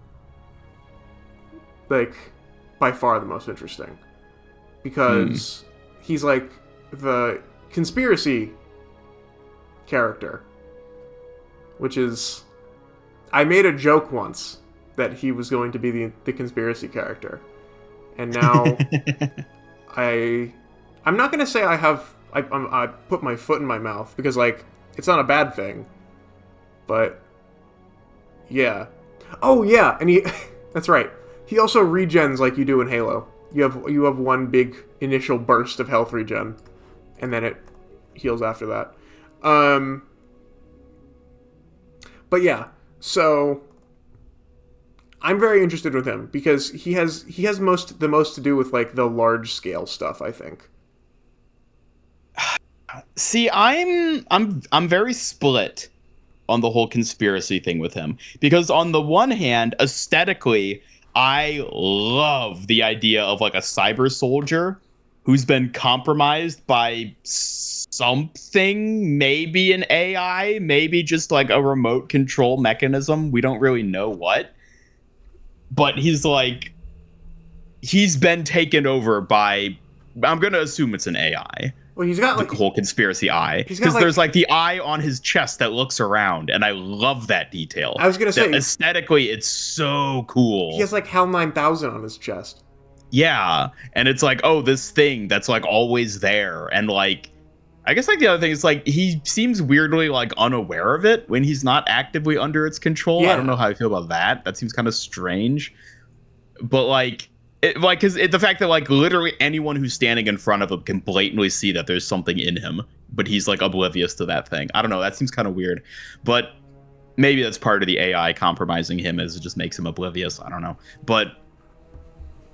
Like, by far the most interesting. Because he's like the conspiracy character. Which is... I made a joke once that he was going to be the conspiracy character. And now I'm not going to say I put my foot in my mouth because like it's not a bad thing. But yeah. Oh yeah, and he that's right. He also regens like you do in Halo. You have one big initial burst of health regen and then it heals after that. But yeah, so I'm very interested with him because he has the most to do with like the large scale stuff, I think. See, I'm very split on the whole conspiracy thing with him because on the one hand, aesthetically, I love the idea of like a cyber soldier who's been compromised by something, maybe an AI, maybe just like a remote control mechanism. We don't really know what. But he's been taken over by I'm gonna assume it's an AI. Well, he's got The whole conspiracy eye, he's got, because like- there's like the eye on his chest that looks around, and I love that detail. I was gonna say, aesthetically, it's so cool. he has like HAL 9000 on his chest. Yeah, and it's like, oh, this thing that's like always there, and like, I guess like the other thing is like he seems weirdly like unaware of it when he's not actively under its control. Yeah. I don't know how I feel about that. That seems kind of strange, but like. Because the fact that like literally anyone who's standing in front of him can blatantly see that there's something in him, but he's like oblivious to that thing. I don't know. That seems kind of weird, but maybe that's part of the AI compromising him, as it just makes him oblivious. I don't know, but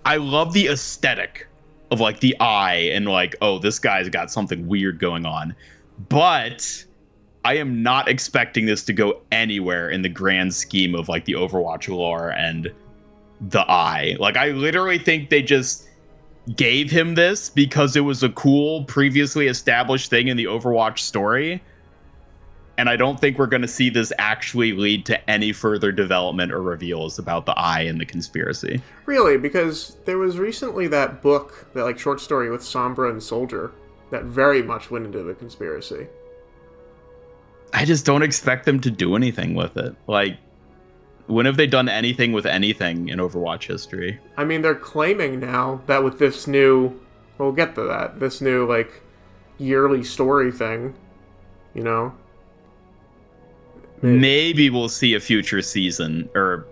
I love the aesthetic of like the eye and like, oh, this guy's got something weird going on, but I am not expecting this to go anywhere in the grand scheme of like the Overwatch lore and the eye. Like, I literally think they just gave him this because it was a cool previously established thing in the Overwatch story, and I don't think we're going to see this actually lead to any further development or reveals about the eye and the conspiracy. Really, because there was recently that book, that like short story with Sombra and Soldier, that very much went into the conspiracy. I just don't expect them to do anything with it. Like, when have they done anything with anything in Overwatch history? I mean, they're claiming now that with this new, we'll get to that, this new, like, yearly story thing, you know? Maybe we'll see a future season, or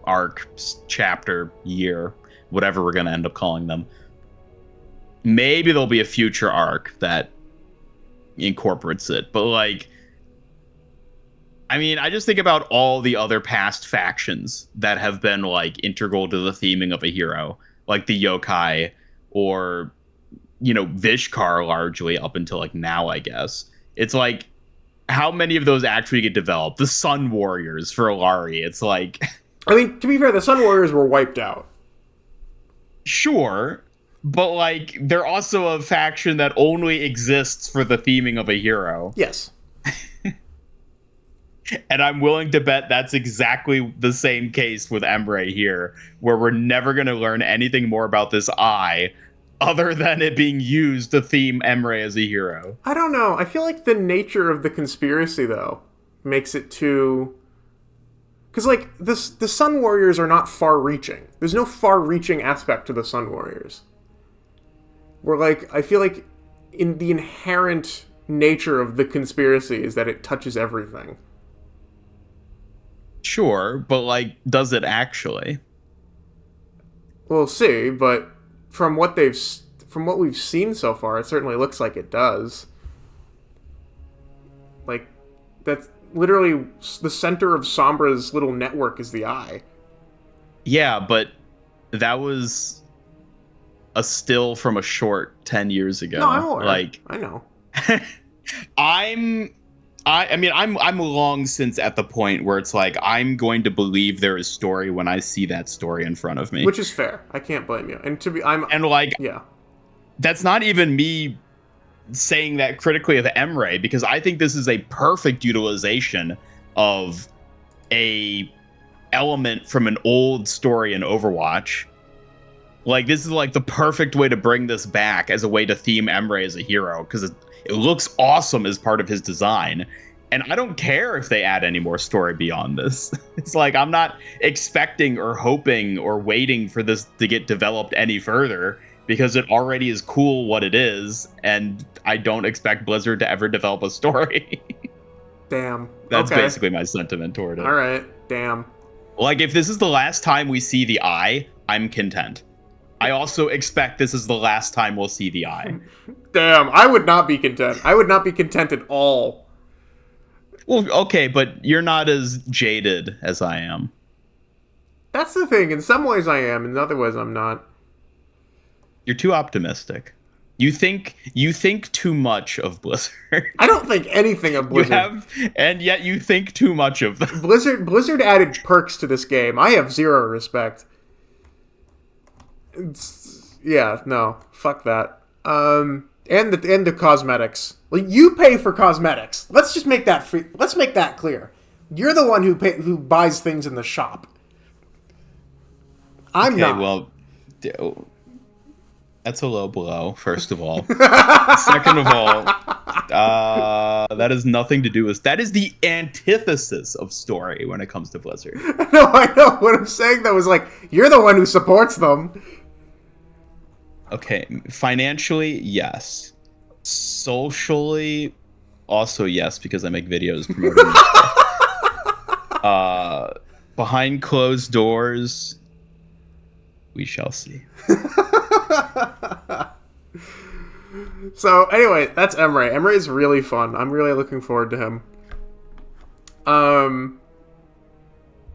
arc, chapter, year, whatever we're going to end up calling them. Maybe there'll be a future arc that incorporates it, but, like, I mean, I just think about all the other past factions that have been, like, integral to the theming of a hero. Like the Yokai, or, you know, Vishkar largely up until, like, now, I guess. It's like, how many of those actually get developed? The Sun Warriors for Alari. It's like... I mean, to be fair, the Sun Warriors were wiped out. Sure, but, like, they're also a faction that only exists for the theming of a hero. Yes. And I'm willing to bet that's exactly the same case with Emre here, where we're never going to learn anything more about this eye other than it being used to theme Emre as a hero. I don't know. I feel like the nature of the conspiracy, though, makes it too... Because, like, the Sun Warriors are not far-reaching. There's no far-reaching aspect to the Sun Warriors. Where, like, I feel like in the inherent nature of the conspiracy is that it touches everything. Sure, but, like, does it actually? We'll see, but from what we've seen so far, it certainly looks like it does. Like, that's literally the center of Sombra's little network is the eye. Yeah, but that was a still from a short 10 years ago. No, I'm aware. Like, I know. I mean, I'm long since at the point where it's like, I'm going to believe there is story when I see that story in front of me. Which is fair. I can't blame you. And like, yeah. That's not even me saying that critically of Emre, because I think this is a perfect utilization of a element from an old story in Overwatch. Like, this is like the perfect way to bring this back as a way to theme Emre as a hero, because it looks awesome as part of his design. And I don't care if they add any more story beyond this. It's like, I'm not expecting or hoping or waiting for this to get developed any further, because it already is cool what it is, and I don't expect Blizzard to ever develop a story. Damn. That's okay. basically my sentiment toward it. All right. Damn. Like, if this is the last time we see the eye, I'm content. I also expect this is the last time we'll see the eye. Damn, I would not be content. I would not be content at all. Well, okay, but you're not as jaded as I am. That's the thing. In some ways I am, in other ways I'm not. You're too optimistic. You think too much of Blizzard. I don't think anything of Blizzard. And yet you think too much of them. Blizzard added perks to this game. I have zero respect. Yeah, no, fuck that. And the cosmetics. Well, you pay for cosmetics. Let's just make that free. Let's make that clear. You're the one who buys things in the shop. I'm not. Well, That's a low blow, first of all. Second of all, that has nothing to do with... That is the antithesis of story when it comes to Blizzard. No, I know. What I'm saying, though, is like, you're the one who supports them. Okay, financially, yes. Socially, also yes, because I make videos promoting it. Behind closed doors, we shall see. So, anyway, that's Emre. Emre is really fun. I'm really looking forward to him.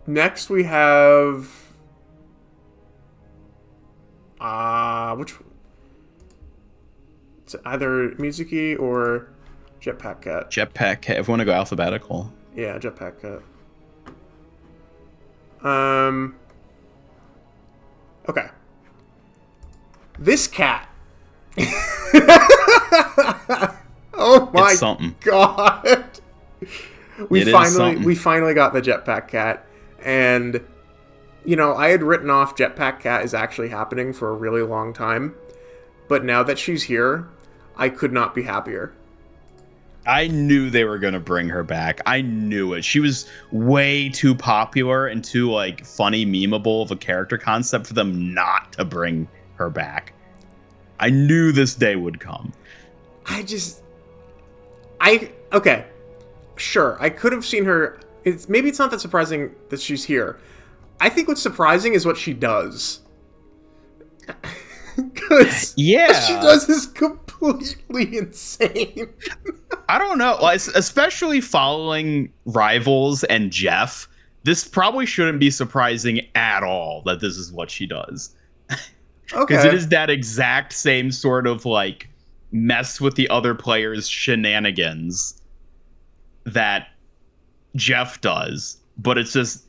Next we have... which... It's either Mizuki or Jetpack Cat. Jetpack Cat, if we want to go alphabetical. Yeah, Jetpack Cat. Okay. This cat. Oh my It's something. god. We something. finally got the Jetpack Cat, and you know, I had written off Jetpack Cat as actually happening for a really long time, but now that she's here, I could not be happier. I knew they were going to bring her back. I knew it. She was way too popular and too, like, funny, memeable of a character concept for them not to bring her back. I knew this day would come. Okay. Sure, I could have seen her... Maybe it's not that surprising that she's here. I think what's surprising is what she does. Because yeah, what she does is completely insane. I don't know, especially following Rivals and Jeff. This probably shouldn't be surprising at all that this is what she does. Because it is that exact same sort of like mess with the other players' shenanigans that Jeff does, but it's just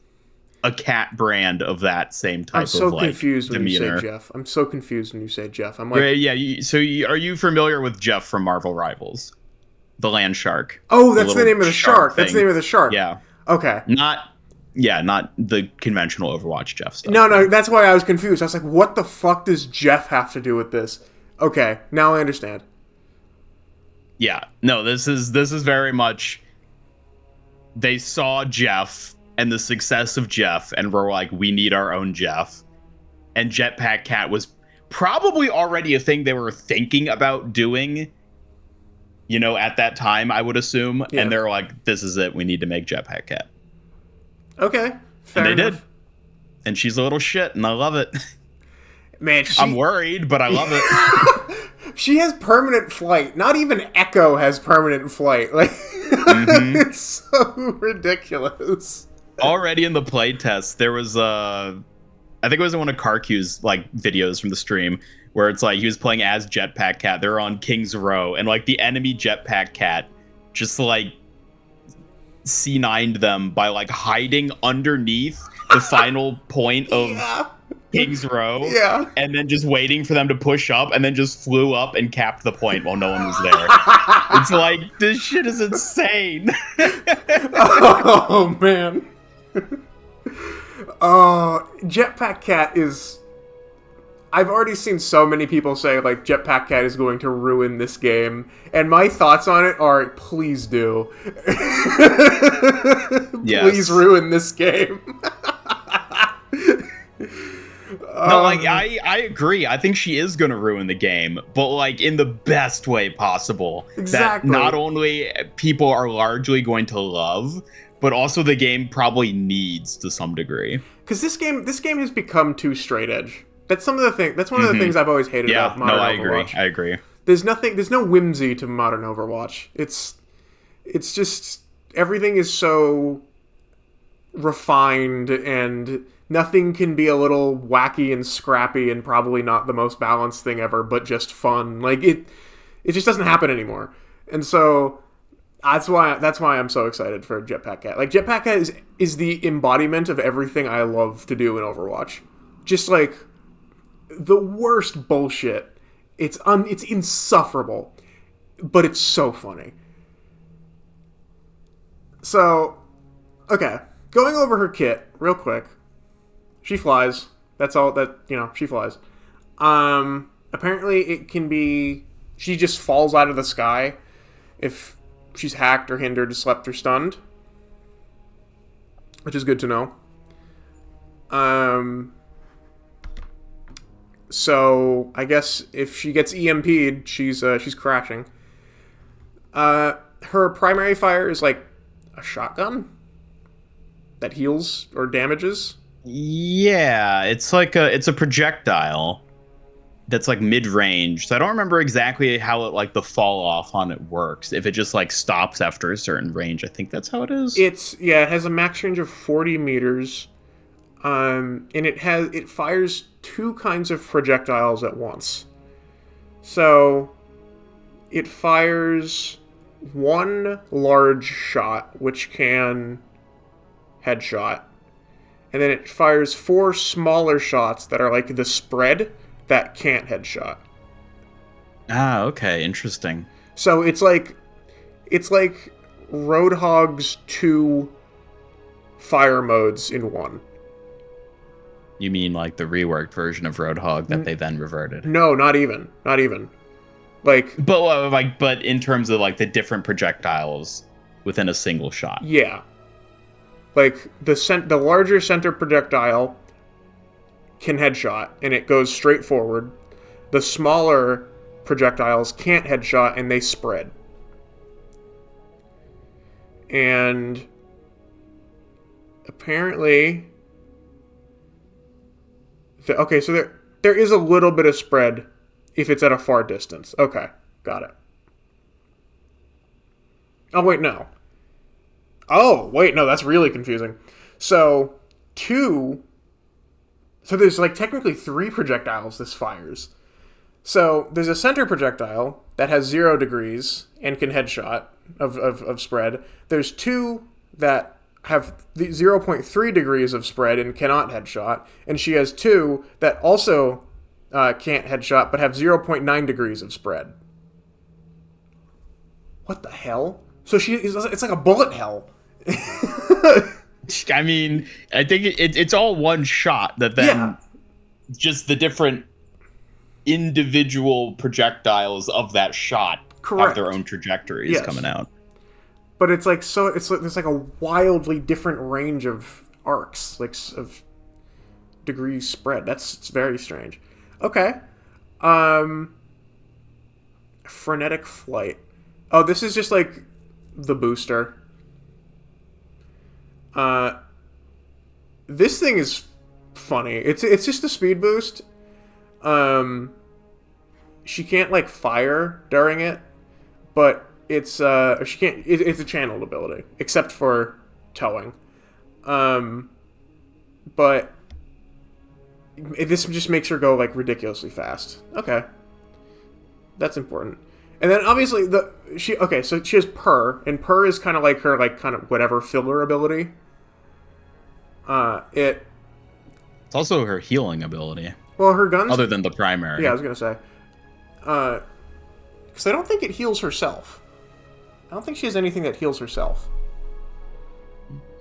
a cat brand of that same type I'm so of like confused when demeanor. you say Jeff. I'm so confused when you say Jeff. I'm like, are you familiar with Jeff from Marvel Rivals? The land shark. Oh, that's the name of the shark. That's the name of the shark. Yeah. Okay. Not the conventional Overwatch Jeff stuff. No, that's why I was confused. I was like, what the fuck does Jeff have to do with this? Okay, now I understand. Yeah. No, this is very much they saw Jeff and the success of Jeff and were like, we need our own Jeff. And Jetpack Cat was probably already a thing they were thinking about doing, you know, at that time, I would assume. Yeah. And they're like, this is it. We need to make Jetpack Cat. Okay. Fair enough. Did. And she's a little shit, and I love it. Man, I'm worried, but I love it. She has permanent flight. Not even Echo has permanent flight. Like, it's so ridiculous. Already in the playtest, there was I think it was in one of Karku's like videos from the stream where it's like he was playing as Jetpack Cat. They're on King's Row, and like the enemy Jetpack Cat just like C9'd them by like hiding underneath the final point of King's Row, and then just waiting for them to push up, and then just flew up and capped the point while no one was there. It's like, this shit is insane. Oh man. Jetpack Cat is... I've already seen so many people say, like, Jetpack Cat is going to ruin this game. And my thoughts on it are, please do. Please ruin this game. No, like, I agree. I think she is going to ruin the game, but, like, in the best way possible. Exactly. That not only people are largely going to love, but also the game probably needs to some degree. Because this game has become too straight edge. That's one of the things I've always hated about modern Overwatch. I agree. There's no whimsy to modern Overwatch. It's just everything is so refined, and nothing can be a little wacky and scrappy and probably not the most balanced thing ever, but just fun. Like it just doesn't happen anymore. And so that's why I'm so excited for Jetpack Cat. Like Jetpack Cat is the embodiment of everything I love to do in Overwatch. Just like the worst bullshit. It's insufferable, but it's so funny. So, okay, going over her kit real quick. She flies. That's all that, she flies. apparently it can be... She just falls out of the sky if she's hacked or hindered, slept, or stunned. Which is good to know. So I guess if she gets EMP'd, she's crashing. Her primary fire is like a shotgun that heals or damages. Yeah, it's a projectile that's like mid-range. So I don't remember exactly how it like the fall off on it works. If it just like stops after a certain range, I think that's how it is. It has a max range of 40 meters. And it fires two kinds of projectiles at once. So it fires one large shot, which can headshot, and then it fires four smaller shots that are like the spread that can't headshot. Ah, okay, interesting. So it's like Roadhog's two fire modes in one. You mean like the reworked version of Roadhog that they then reverted? No, not even. Like, But in terms of like the different projectiles within a single shot. yeah. Like the larger center projectile can headshot and it goes straight forward. The smaller projectiles can't headshot and they spread. And apparently, okay, so there is a little bit of spread if it's at a far distance. Okay, got it. Oh wait, no. Oh wait, no, that's really confusing. So there's like technically three projectiles this fires. So there's a center projectile that has 0 degrees and can headshot of spread. There's two that have the 0.3 degrees of spread and cannot headshot. And she has two that also can't headshot but have 0.9 degrees of spread. What the hell? So it's like a bullet hell. I mean, I think it's all one shot that then just the different individual projectiles of that shot have their own trajectories coming out. But it's like there's like a wildly different range of arcs, like of degrees spread. It's very strange. Okay. Frenetic flight. Oh, this is just like the booster. This thing is funny. It's just a speed boost. She can't like fire during it, but it's she can't. It's a channeled ability, except for towing. But this just makes her go like ridiculously fast. Okay, that's important. And then obviously so she has purr, and purr is kind of like her like kind of whatever filler ability. It's also her healing ability. Well, her guns, other than the primary. Yeah, I was gonna say. Because I don't think it heals herself. I don't think she has anything that heals herself.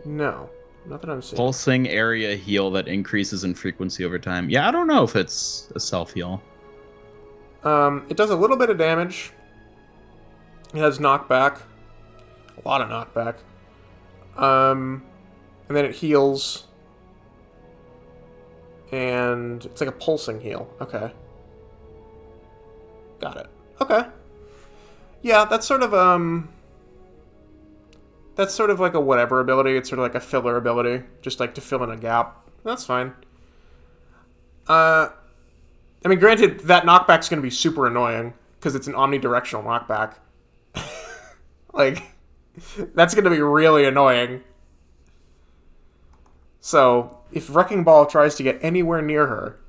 No, not that I'm seeing. Pulsing area heal that increases in frequency over time. Yeah, I don't know if it's a self heal. It does a little bit of damage. It has knockback, a lot of knockback. And then it heals. And it's like a pulsing heal. Okay. Got it. Okay. Yeah, that's sort of like a whatever ability. It's sort of like a filler ability, just like to fill in a gap. That's fine. I mean, granted, that knockback's going to be super annoying because it's an omnidirectional knockback. Like, that's going to be really annoying. So, if Wrecking Ball tries to get anywhere near her,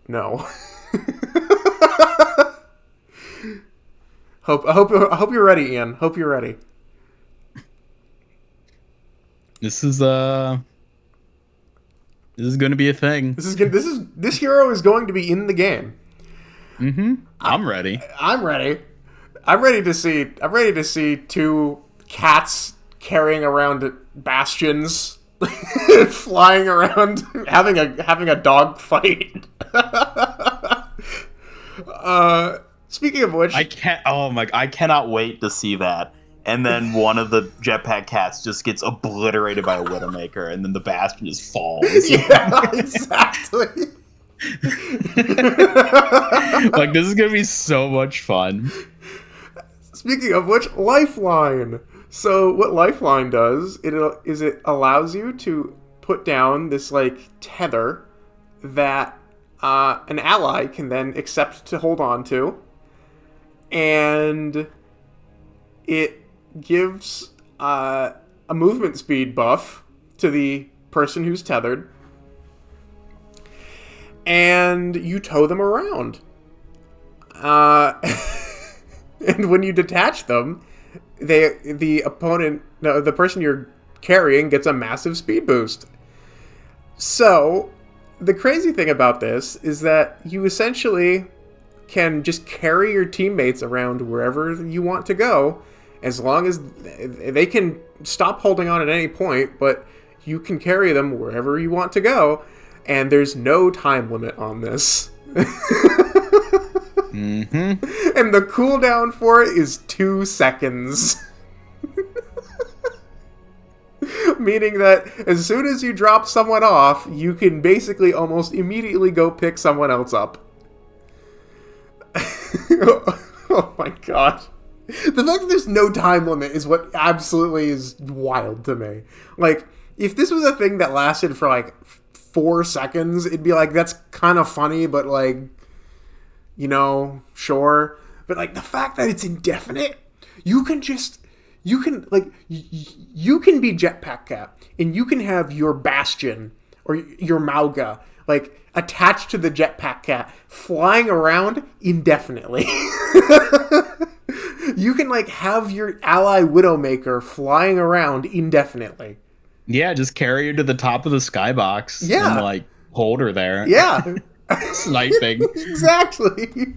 no. I hope you're ready, Ian. Hope you're ready. This is going to be a thing. This hero is going to be in the game. Mm-hmm. I'm ready. I'm ready. I'm ready to see two cats carrying around bastions, flying around, having a dog fight. Speaking of which, I cannot wait to see that. And then one of the jetpack cats just gets obliterated by a Widowmaker, and then the Bastion just falls. yeah, exactly. Like, this is gonna be so much fun. Speaking of which, Lifeline. So what Lifeline does it allows you to put down this like tether that an ally can then accept to hold on to, and it gives a movement speed buff to the person who's tethered, and you tow them around. And when you detach them, the person you're carrying gets a massive speed boost. So, the crazy thing about this is that you essentially can just carry your teammates around wherever you want to go, as long as they can stop holding on at any point, but you can carry them wherever you want to go, and there's no time limit on this. Mm-hmm. And the cooldown for it is 2 seconds. Meaning that as soon as you drop someone off, you can basically almost immediately go pick someone else up. Oh my god. The fact that there's no time limit is what absolutely is wild to me. Like, if this was a thing that lasted for like 4 seconds, it'd be like, that's kind of funny, but like, you know, sure. But like the fact that it's indefinite, you can be Jetpack Cat, and you can have your Bastion or your Mauga like attached to the Jetpack Cat, flying around indefinitely. You can like have your ally Widowmaker flying around indefinitely. Yeah, just carry her to the top of the skybox. Yeah. And like hold her there. Yeah. Sniping. Exactly.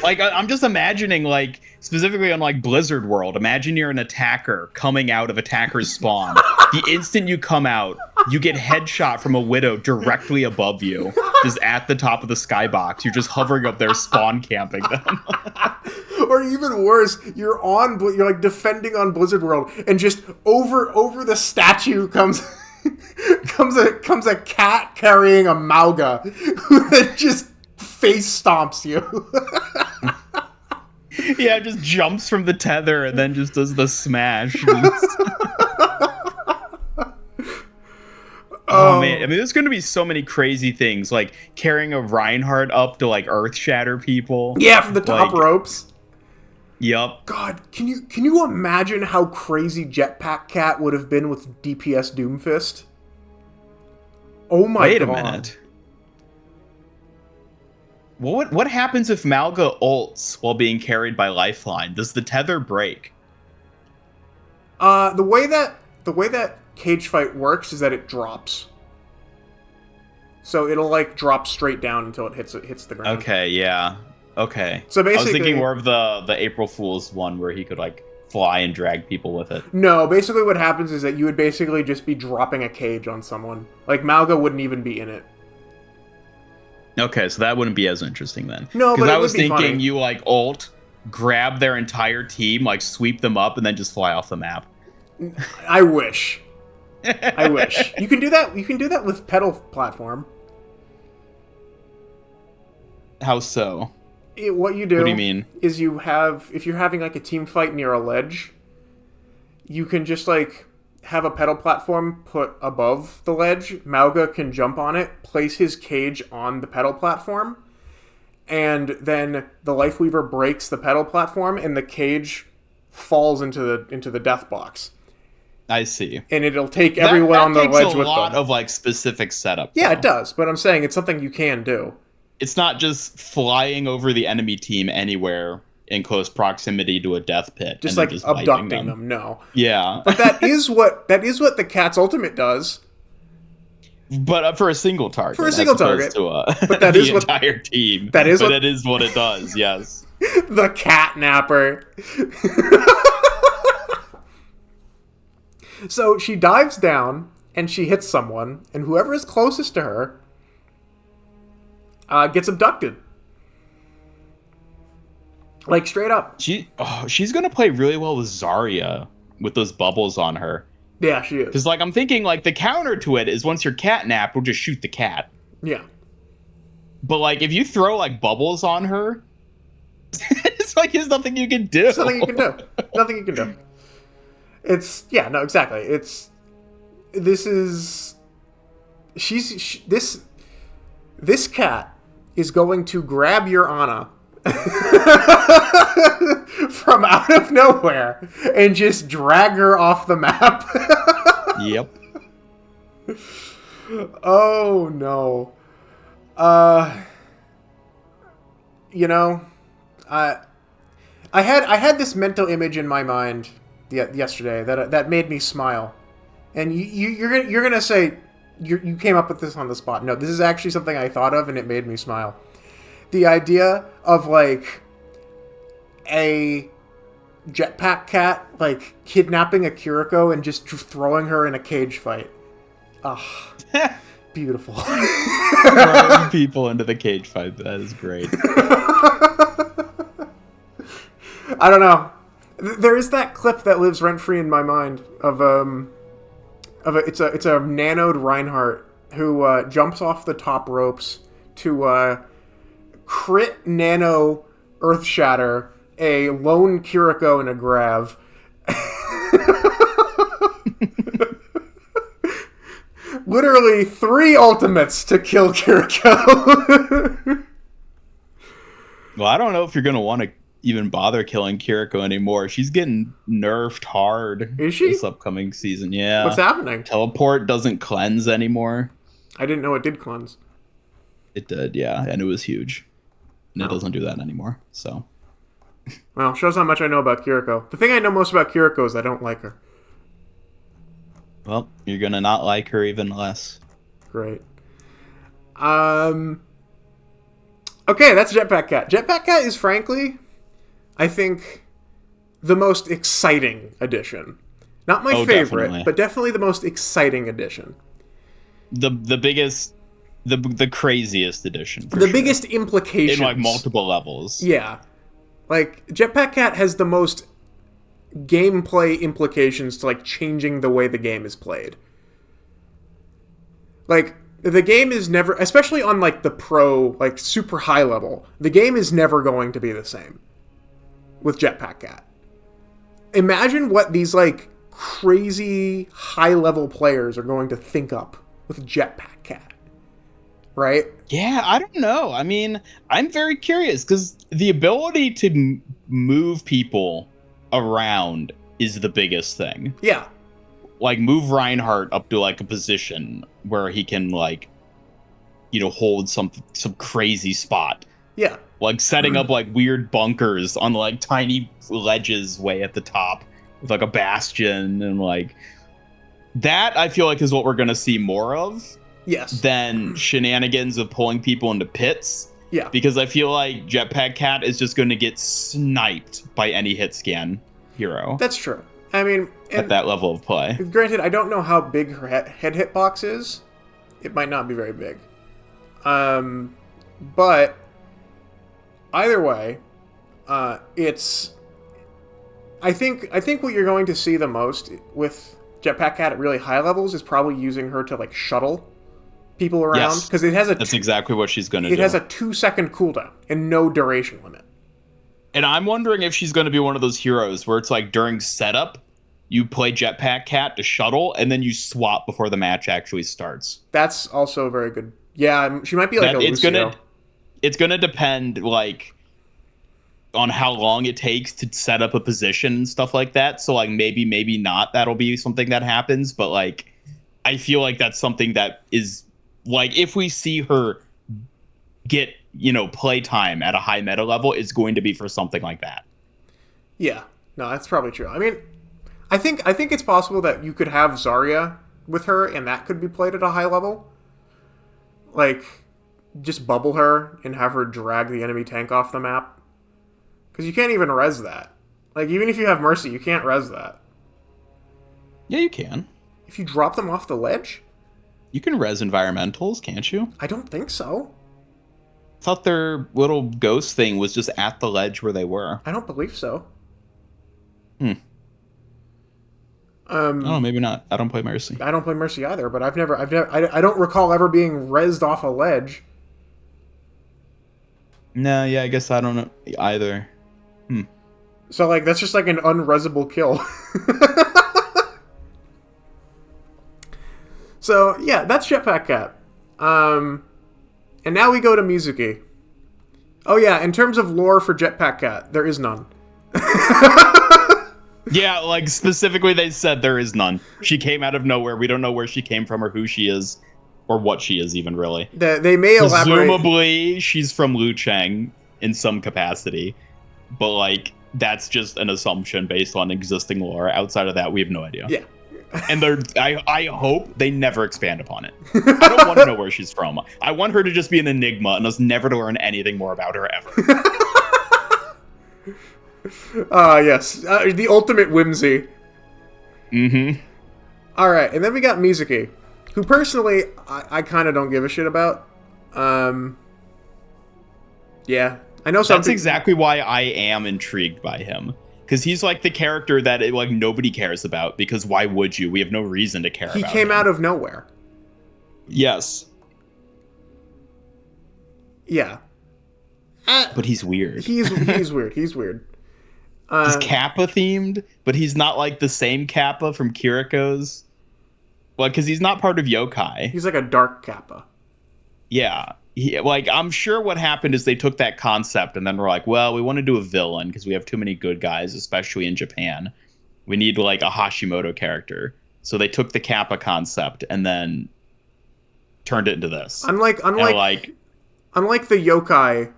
Like, I'm just imagining, like, specifically on, like, Blizzard World, imagine you're an attacker coming out of attacker's spawn. The instant you come out, you get headshot from a Widow directly above you, just at the top of the skybox. You're just hovering up there, spawn camping them. Or even worse, you're like defending on Blizzard World, and just over the statue comes a cat carrying a Mauga who then just face stomps you. Yeah, just jumps from the tether and then just does the smash. Oh man, I mean, there's going to be so many crazy things, like carrying a Reinhardt up to like earth shatter people. Yeah, from the top ropes. Yup. God, can you imagine how crazy Jetpack Cat would have been with DPS Doomfist? Oh my god. Wait a minute. What happens if Malga ults while being carried by Lifeline? Does the tether break? The way that cage fight works is that it drops. So it'll like drop straight down until it hits the ground. Okay, yeah. Okay. So basically, I was thinking more of the April Fool's one where he could like fly and drag people with it. No, basically what happens is that you would basically just be dropping a cage on someone. Like Malga wouldn't even be in it. Okay, so that wouldn't be as interesting then. No, but because I it was would be thinking funny. you like ult, grab their entire team, like sweep them up, and then just fly off the map. I wish. I wish. You can do that. You can do that with pedal platform. How so? What you do? What do you mean? Is if you're having like a team fight near a ledge, you can just like have a pedal platform put above the ledge. Mauga can jump on it, place his cage on the pedal platform, and then the Lifeweaver breaks the pedal platform, and the cage falls into the death box. I see. And it'll take everyone on the ledge with them. That takes a lot of like specific setup. Yeah, though. it does. But I'm saying it's something you can do. It's not just flying over the enemy team anywhere in close proximity to a death pit. Just and like just abducting them. No. Yeah. But that is what the Cat's ultimate does. But for a single target. For a single target. To but that the is what entire team. That is that is what it does. Yes. The cat napper. So she dives down and she hits someone, and whoever is closest to her gets abducted. Like, straight up. She's gonna play really well with Zarya with those bubbles on her. Yeah, she is. Because, like, I'm thinking, like, the counter to it is once you're catnapped, we'll just shoot the cat. Yeah. But, like, if you throw, like, bubbles on her, it's like there's nothing you can do. There's nothing you can do. Nothing you can do. No, exactly. This cat is going to grab your Ana from out of nowhere and just drag her off the map. Yep. Oh no. You know, I had this mental image in my mind yesterday that made me smile, and you're gonna say you came up with this on the spot. No, this is actually something I thought of, and it made me smile. The idea of, like, a jetpack cat, like, kidnapping a Kiriko and just throwing her in a cage fight. Ah, beautiful. Throwing people into the cage fight. That is great. I don't know. There is that clip that lives rent free in my mind of it's a nanoed Reinhardt who jumps off the top ropes to crit nano earth shatter a lone Kiriko and a Grav. Literally 3 ultimates to kill Kiriko. Well, I don't know if you're gonna want to even bother killing Kiriko anymore. She's getting nerfed hard. Is she? This upcoming season, yeah. What's happening? Teleport doesn't cleanse anymore. I didn't know it did cleanse. It did, yeah, and it was huge. And Oh. it doesn't do that anymore, so. Well, shows how much I know about Kiriko. The thing I know most about Kiriko is I don't like her. Well, you're gonna not like her even less. Great. Okay, that's Jetpack Cat. Jetpack Cat is, frankly, I think, the most exciting addition. Not my favorite, definitely. but definitely the most exciting addition. The biggest, the craziest edition. The biggest implications. in like multiple levels. Yeah. Like, Jetpack Cat has the most gameplay implications to, like, changing the way the game is played. Like, the game is never, especially on, like, the pro, like, super high level, the game is never going to be the same with Jetpack Cat. Imagine what these, like, crazy high level players are going to think up with Jetpack Cat. Right? Yeah, I don't know. I mean, I'm very curious because the ability to move people around is the biggest thing. Yeah. Like, move Reinhardt up to, like, a position where he can, like, you know, hold some crazy spot. Yeah. Like, setting up, like, weird bunkers on, like, tiny ledges way at the top with, like, a bastion and, like... That, I feel like, is what we're going to see more of. Yes. Than shenanigans of pulling people into pits. Yeah. Because I feel like Jetpack Cat is just going to get sniped by any hit scan hero. That's true. I mean... At that level of play. Granted, I don't know how big her head hitbox is. It might not be very big. But... Either way, it's... I think what you're going to see the most with Jetpack Cat at really high levels is probably using her to, like, shuttle people around, because it has that's exactly what she's going to do. It has a 2-second cooldown and no duration limit. And I'm wondering if she's going to be one of those heroes where it's like during setup, you play Jetpack Cat to shuttle, and then you swap before the match actually starts. That's also very good. Yeah, she might be like a Lucio. It's gonna depend, like, on how long it takes to set up a position and stuff like that. So, like, maybe not. That'll be something that happens. But, like, I feel like that's something that is... Like, if we see her get, you know, playtime at a high meta level, it's going to be for something like that. Yeah. No, that's probably true. I mean, I think it's possible that you could have Zarya with her, and that could be played at a high level. Like, just bubble her and have her drag the enemy tank off the map. Because you can't even res that. Like, even if you have Mercy, you can't res that. Yeah, you can. If you drop them off the ledge? You can res environmentals, can't you? I don't think so. thought their little ghost thing was just at the ledge where they were. I don't believe so. I don't know, maybe not. I don't play Mercy. I don't play Mercy either, but I don't recall ever being rezzed off a ledge. No, yeah, I guess I don't know either. So, like, that's just like an unrezzable kill. So, yeah, that's Jetpack Cat. And now we go to Mizuki. Oh, yeah, in terms of lore for Jetpack Cat, there is none. Yeah, like, specifically they said there is none. She came out of nowhere. We don't know where she came from or who she is or what she is even, really. They may elaborate. Presumably, she's from Liu Chang in some capacity. But, like, that's just an assumption based on existing lore. Outside of that, we have no idea. Yeah. And I hope they never expand upon it. I don't want to know where she's from. I want her to just be an enigma and us never to learn anything more about her ever. Yes. The ultimate whimsy. Mm-hmm. All right, and then we got Mizuki, who personally I kind of don't give a shit about. Yeah, I know something. That's exactly why I am intrigued by him. Because he's like the character that like nobody cares about. Because why would you? We have no reason to care about him. He came out of nowhere. Yes. Yeah. But he's weird. He's weird. He's weird. He's Kappa themed, but he's not like the same Kappa from Kiriko's. Like, because he's not part of yokai. He's like a dark Kappa. Yeah. I'm sure what happened is they took that concept and then were like, well, we want to do a villain because we have too many good guys, especially in Japan. We need like a Hashimoto character. So they took the Kappa concept and then turned it into this. Unlike the yokai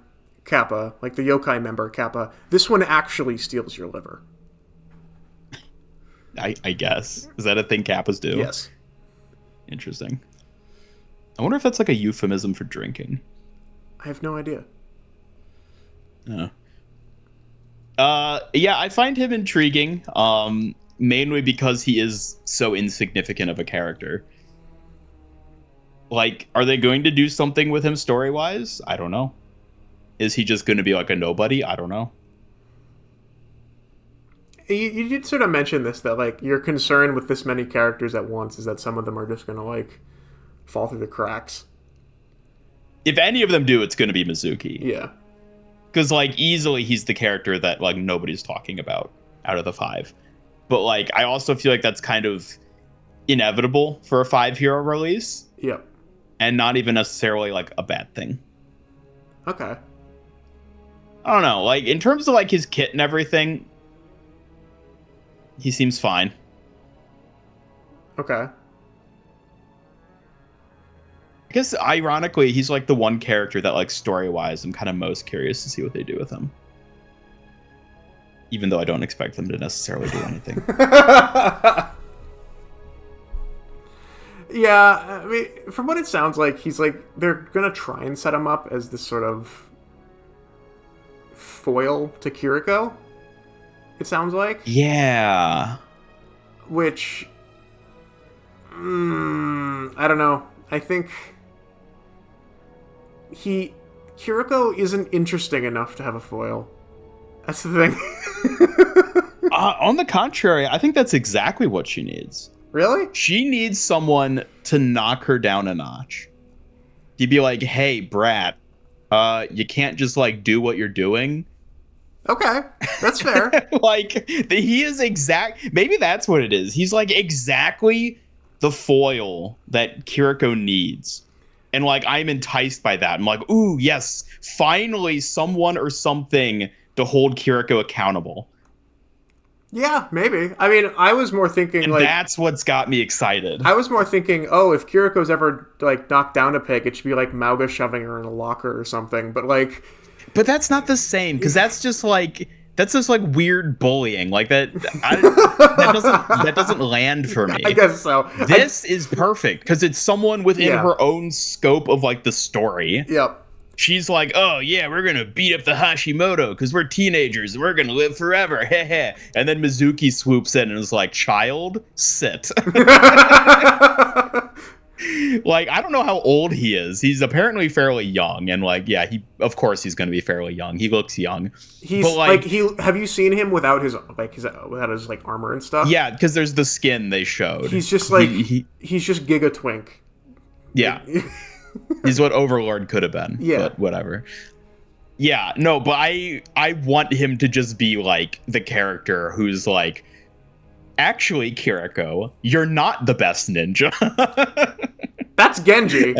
Kappa, like the yokai member Kappa, this one actually steals your liver. I guess. Is that a thing Kappas do? Yes. Interesting. I wonder if that's like a euphemism for drinking. I have no idea. Yeah, I find him intriguing, mainly because he is so insignificant of a character. Like, are they going to do something with him story-wise? I don't know. Is he just going to be like a nobody? I don't know. You did sort of mention this, that like your concern with this many characters at once is that some of them are just going to like fall through the cracks. If any of them do, it's going to be Mizuki. Yeah. Because, like, easily he's the character that, like, nobody's talking about out of the 5. But, like, I also feel like that's kind of inevitable for a 5-hero release. Yep. And not even necessarily, like, a bad thing. Okay. I don't know. Like, in terms of, like, his kit and everything, he seems fine. Okay. I guess, ironically, he's, like, the one character that, like, story-wise, I'm kind of most curious to see what they do with him. Even though I don't expect them to necessarily do anything. Yeah, I mean, from what it sounds like, he's, like, they're gonna try and set him up as this sort of foil to Kiriko, it sounds like. Yeah. Which, I don't know. I think Kiriko isn't interesting enough to have a foil. That's the thing. On the contrary, I think that's exactly what she needs. Really? She needs someone to knock her down a notch. You'd be like, hey, brat, you can't just, like, do what you're doing. Okay, that's fair. Like, he is maybe that's what it is. He's, like, exactly the foil that Kiriko needs. And, like, I'm enticed by that. I'm like, ooh, yes, finally someone or something to hold Kiriko accountable. Yeah, maybe. I mean, I was more thinking, and like... that's what's got me excited. I was more thinking, oh, if Kiriko's ever, like, knocked down a peg, it should be, like, Mauga shoving her in a locker or something. But, like... But that's not the same, because that's just, like... That's just, like, weird bullying. Like, that doesn't land for me. I guess so. This is perfect, because it's someone within her own scope of, like, the story. Yep. She's like, oh, yeah, we're going to beat up the Hashimoto because we're teenagers and we're going to live forever. Heh. And then Mizuki swoops in and is like, child, sit. Like, I don't know how old he is. He's apparently fairly young, and like, yeah, of course he's going to be fairly young. He looks young. He's but like have you seen him without his like armor and stuff? yeah, because there's the skin they showed. He's just like he's just Giga Twink. Yeah. He's what Overlord could have been. Yeah. But whatever. Yeah, no, but I want him to just be like the character who's like, actually, Kiriko, you're not the best ninja. That's Genji.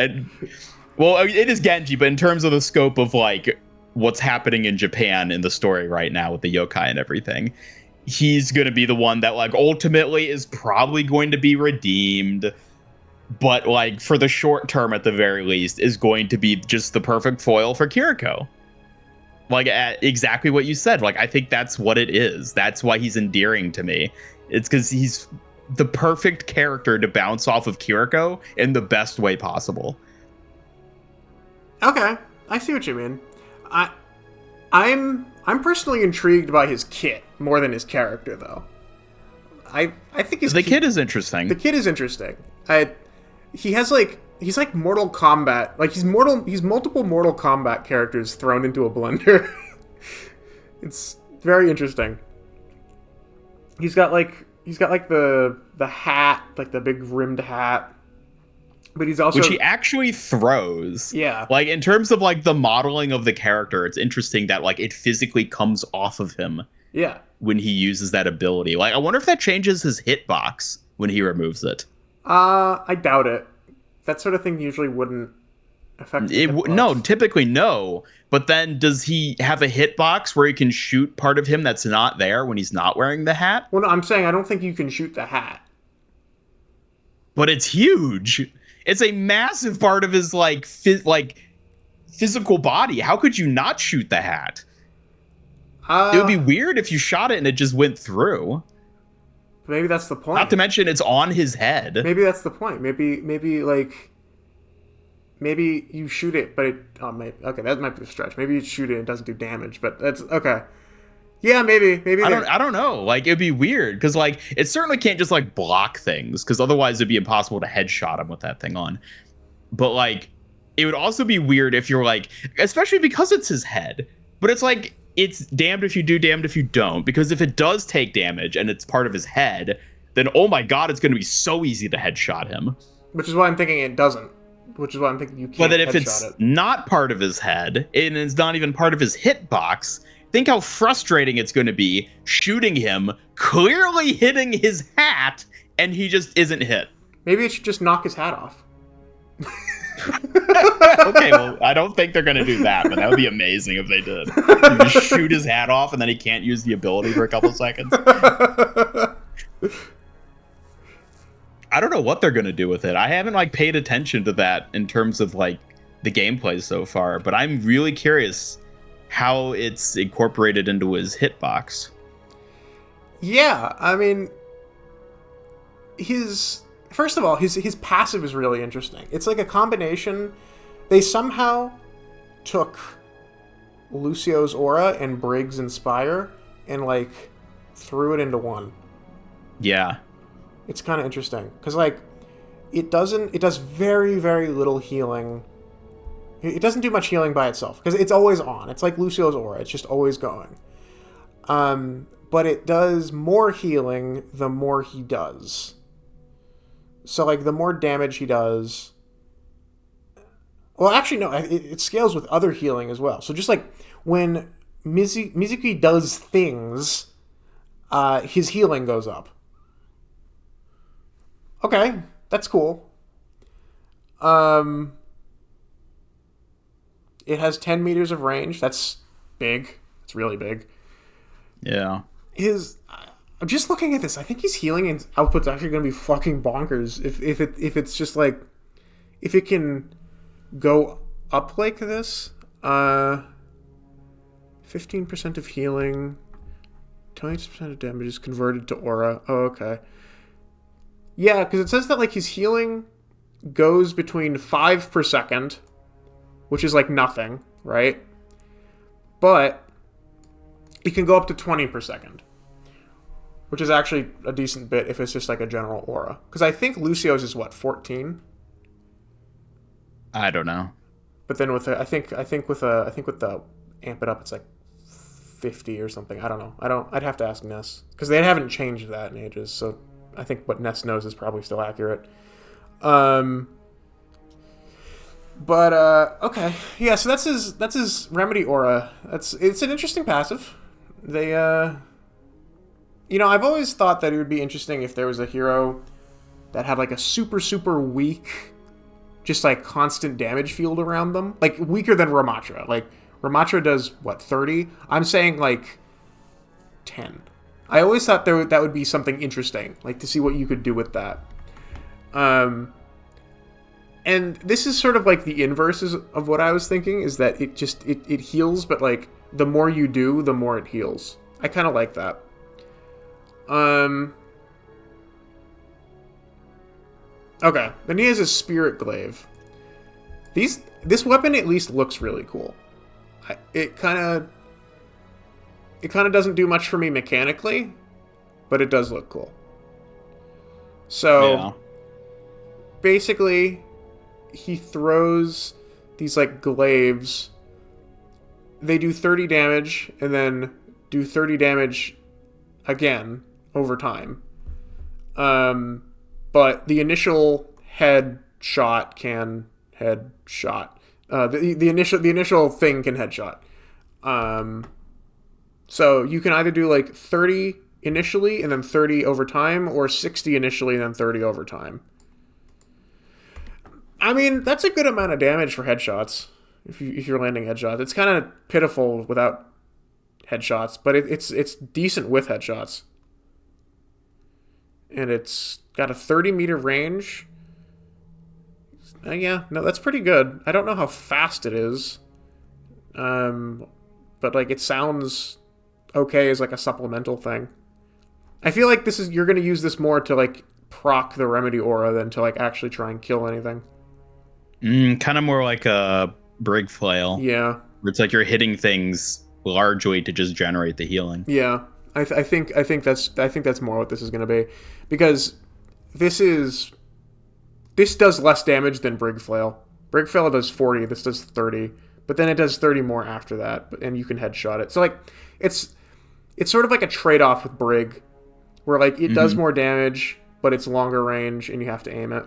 Well, it is Genji, but in terms of the scope of like what's happening in Japan in the story right now with the yokai and everything, he's going to be the one that like ultimately is probably going to be redeemed, but like for the short term at the very least is going to be just the perfect foil for Kiriko. Like exactly what you said. Like I think that's what it is. That's why he's endearing to me. It's because he's the perfect character to bounce off of Kiriko in the best way possible. Okay, I see what you mean. I'm personally intrigued by his kit more than his character, though. I think the kid is interesting. The kid is interesting. He's like Mortal Kombat. Like he's multiple Mortal Kombat characters thrown into a blender. It's very interesting. He's got like the hat, like the big rimmed hat. But he's also, which he actually throws. Yeah. Like in terms of like the modeling of the character, it's interesting that like it physically comes off of him. Yeah. When he uses that ability. Like I wonder if that changes his hitbox when he removes it. I doubt it. That sort of thing usually wouldn't affect it. No, typically no. But then does he have a hitbox where he can shoot part of him that's not there when he's not wearing the hat? Well, no, I'm saying I don't think you can shoot the hat. But it's huge. It's a massive part of his like physical body. How could you not shoot the hat? It would be weird if you shot it and it just went through. Maybe that's the point. Not to mention it's on his head. Maybe that's the point. Maybe you shoot it, but okay, that might be a stretch. Maybe you shoot it and it doesn't do damage, but that's okay. Yeah, maybe. I don't know. Like it'd be weird because like it certainly can't just like block things because otherwise it'd be impossible to headshot him with that thing on. But like it would also be weird if you're like, especially because it's his head. But it's like it's damned if you do, damned if you don't. Because if it does take damage and it's part of his head, then oh my god, it's going to be so easy to headshot him. Which is why I'm thinking it doesn't. Which is why I'm thinking you can't. But then if it's not part of his head and it's not even part of his hitbox. Think how frustrating it's going to be shooting him, clearly hitting his hat, and he just isn't hit. Maybe it should just knock his hat off. Okay, well, I don't think they're going to do that, but that would be amazing if they did. You just shoot his hat off, and then he can't use the ability for a couple seconds. I don't know what they're going to do with it. I haven't, like, paid attention to that in terms of, like, the gameplay so far, but I'm really curious how it's incorporated into his hitbox. Yeah, I mean, first of all, his passive is really interesting. It's like a combination. They somehow took Lucio's aura and Briggs' Inspire and like threw it into one. Yeah. It's kind of interesting because like it does very, very little healing. It doesn't do much healing by itself because it's always on. It's like Lucio's aura. It's just always going. But it does more healing the more he does. So, like, the more damage he does... Well, actually, no. It scales with other healing as well. So just, like, when Mizuki does things, his healing goes up. Okay, that's cool. It has 10 meters of range. That's big. It's really big. Yeah. I'm just looking at this. I think his healing and output's actually going to be fucking bonkers. If it's just like, if it can go up like this, 15% of healing, 20% of damage is converted to aura. Oh, okay. Yeah, because it says that like his healing goes between 5 per second, which is like nothing, right? But it can go up to 20 per second, which is actually a decent bit if it's just like a general aura. Because I think Lucio's is what, 14? I don't know. But then with I think with the amp it up, it's like 50 or something. I don't know. I'd have to ask Ness because they haven't changed that in ages. So I think what Ness knows is probably still accurate. But okay, yeah. So that's his remedy aura. It's an interesting passive. They I've always thought that it would be interesting if there was a hero that had like a super weak, just like constant damage field around them, like weaker than Ramatra. Like Ramatra does what, 30? I'm saying like 10. I always thought that would be something interesting, like to see what you could do with that. And this is sort of like the inverse of what I was thinking, is that it heals, but like the more you do, the more it heals. I kind of like that. Okay, then he has a Spirit Glaive. This weapon at least looks really cool. It kind of doesn't do much for me mechanically, but it does look cool. So, Yeah. basically, he throws these like glaives. They do 30 damage and then do 30 damage again over time. But the initial headshot can headshot. The initial thing can headshot. So you can either do like 30 initially and then 30 over time, or 60 initially and then 30 over time. I mean, that's a good amount of damage for headshots. If you're landing headshots, it's kind of pitiful without headshots, but it's decent with headshots. And it's got a 30-meter range. Yeah, no, that's pretty good. I don't know how fast it is, but like it sounds okay as like a supplemental thing. I feel like you're going to use this more to like proc the remedy aura than to like actually try and kill anything. Kind of more like a Brig Flail. Yeah. Where it's like you're hitting things largely to just generate the healing. Yeah. I think that's more what this is going to be, because this does less damage than Brig Flail. Brig Flail does 40. This does 30, but then it does 30 more after that, and you can headshot it. So like it's sort of like a trade-off with Brig, where like it does more damage, but it's longer range and you have to aim it.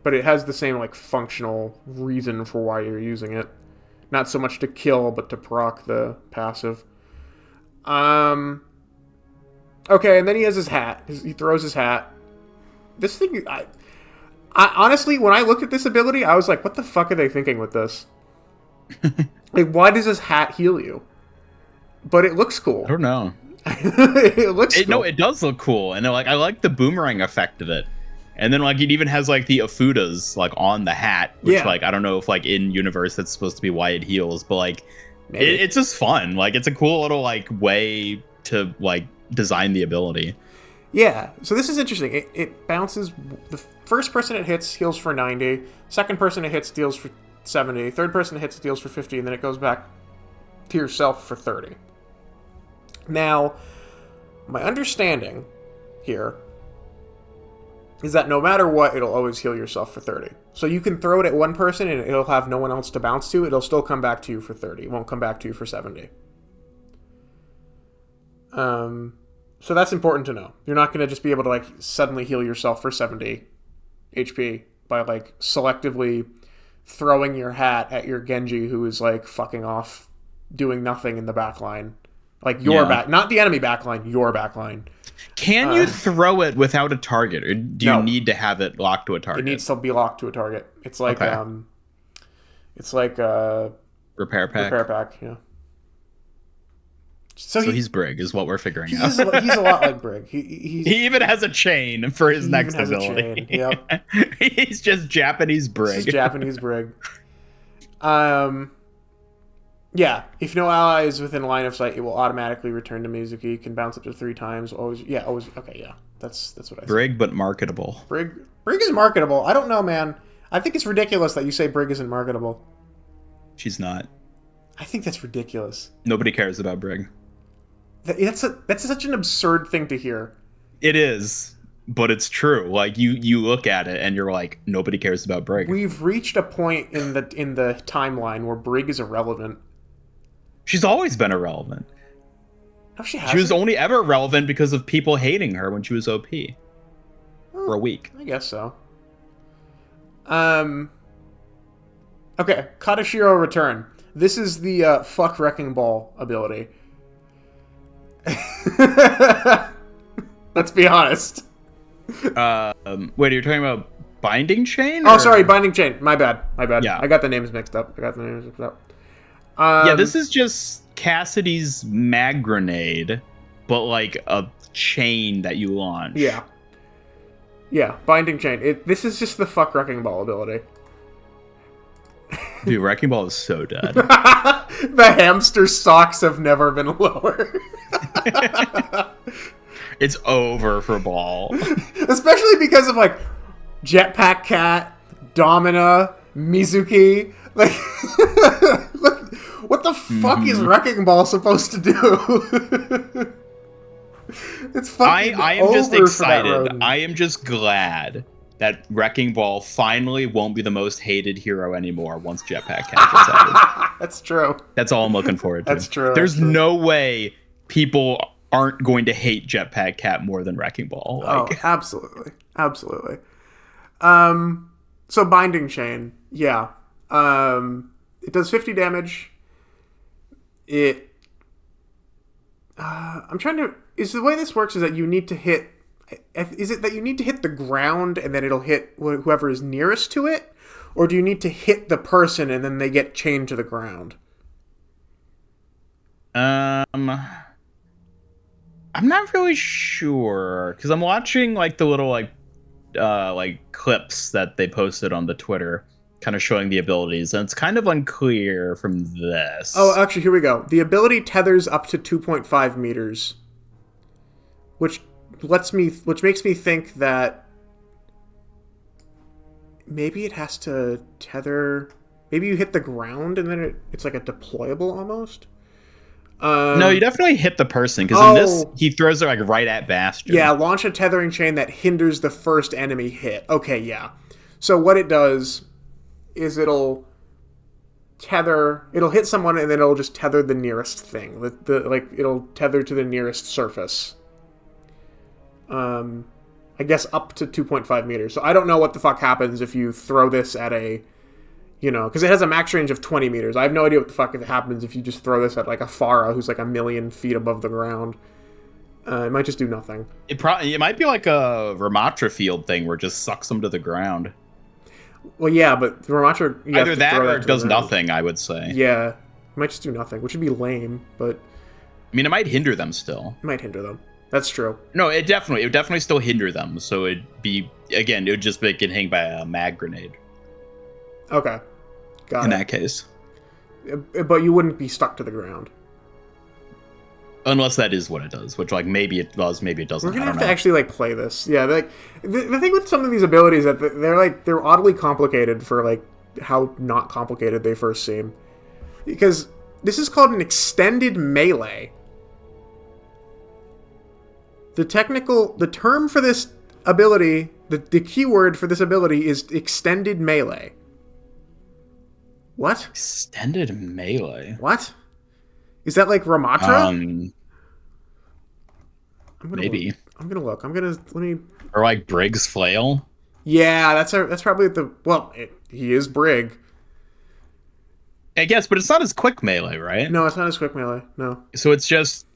But it has the same like functional reason for why you're using it, not so much to kill, but to proc the passive. Okay, and then he has his hat. He throws his hat. This thing, I honestly, when I looked at this ability, I was like, what the fuck are they thinking with this? Like, why does this hat heal you? But it looks cool. I don't know. It looks cool. No, it does look cool, and like I like the boomerang effect of it. And then like it even has like the Afudas like on the hat, which like I don't know if like in universe that's supposed to be why it heals, but like it's just fun. Like it's a cool little like way to like design the ability. Yeah, so this is interesting. It bounces. The first person it hits heals for 90. Second person it hits deals for 70. Third person it hits deals for 50, and then it goes back to yourself for 30. Now, my understanding here is that no matter what, it'll always heal yourself for 30. So you can throw it at one person and it'll have no one else to bounce to. It'll still come back to you for 30. It won't come back to you for 70. So that's important to know. You're not going to just be able to like suddenly heal yourself for 70 HP by like selectively throwing your hat at your Genji who is like fucking off doing nothing in the backline. Like your back, not the enemy backline, your backline. Can you throw it without a target, or do you need to have it locked to a target? It needs to be locked to a target. It's like repair pack. Repair pack, yeah. So he's Brig, is what we're figuring out. He's a lot like Brig. He even has a chain for his next ability. Yep. He's just Japanese Brig. This is Japanese Brig. Yeah, if no ally is within line of sight, it will automatically return to Mizuki. You can bounce up to 3 times. Always. Okay, yeah. That's what I said. Brig, but marketable. Brig is marketable. I don't know, man. I think it's ridiculous that you say Brig isn't marketable. She's not. I think that's ridiculous. Nobody cares about Brig. That's such an absurd thing to hear. It is. but it's true. Like you look at it and you're like, nobody cares about Brig. We've reached a point in the timeline where Brig is irrelevant. She's always been irrelevant. No, she She was only ever relevant because of people hating her when she was OP for a week. I guess so. Okay, Katashiro Return. This is the fuck Wrecking Ball ability. Let's be honest. Wait, are you talking about Binding Chain? Oh, sorry, Binding Chain. My bad. Yeah. I got the names mixed up. Yeah, this is just Cassidy's mag grenade, but like a chain that you launch. Yeah, Binding Chain. This is just the fuck Wrecking Ball ability. Dude, Wrecking Ball is so dead. The hamster socks have never been lower. It's over for Ball. Especially because of, like, Jetpack Cat, Domina, Mizuki. Like, what the fuck is Wrecking Ball supposed to do? It's fucking I am just over for that excited. rodent. I am just glad that Wrecking Ball finally won't be the most hated hero anymore once Jetpack Cat gets added. That's true. That's all I'm looking forward to. That's true. There's That's true. no way people aren't going to hate Jetpack Cat more than Wrecking Ball. Like, Oh, absolutely. So Binding Chain, yeah. It does 50 damage. I'm trying to. Is the way this works is that you need to hit. Is it that you need to hit the ground and then it'll hit whoever is nearest to it, or do you need to hit the person and then they get chained to the ground? I'm not really sure because I'm watching like the little like clips that they posted on the Twitter, kind of showing the abilities, and it's kind of unclear from this. Oh, actually, here we go. The ability tethers up to 2.5 meters, which makes me think that maybe it has to tether. Maybe you hit the ground and then it's like a deployable almost. No, you definitely hit the person because in this he throws it like right at Bastion. Yeah, launch a tethering chain that hinders the first enemy hit. Okay, yeah. So what it does is it'll hit someone and then it'll just tether the nearest thing. It'll tether to the nearest surface. I guess up to 2.5 meters. So I don't know what the fuck happens if you throw this at because it has a max range of 20 meters. I have no idea what the fuck happens if you just throw this at like a Pharah who's like a million feet above the ground. It might just do nothing. It might be like a Ramatra field thing where it just sucks them to the ground. Well, yeah, but the Ramatra... Either that or it does nothing, I would say. Yeah, it might just do nothing, which would be lame, but... I mean, it might hinder them still. It might hinder them. That's true. No, it would definitely still hinder them, so it would just be getting hit by a mag grenade. Okay. Got it. In that case. But you wouldn't be stuck to the ground. Unless that is what it does, which like maybe it does, maybe it doesn't. We're gonna have to actually like play this. Yeah, like the thing with some of these abilities that they're oddly complicated for like how not complicated they first seem. Because this is called an extended melee. The term for this ability, the keyword for this ability is extended melee. What? Extended melee? What? Is that like Ramatra? Maybe. I'm gonna look. Let me. Or like Brig's flail? Yeah, that's probably he is Brig. I guess, but it's not as quick melee, right? No, it's not as quick melee. No. So it's just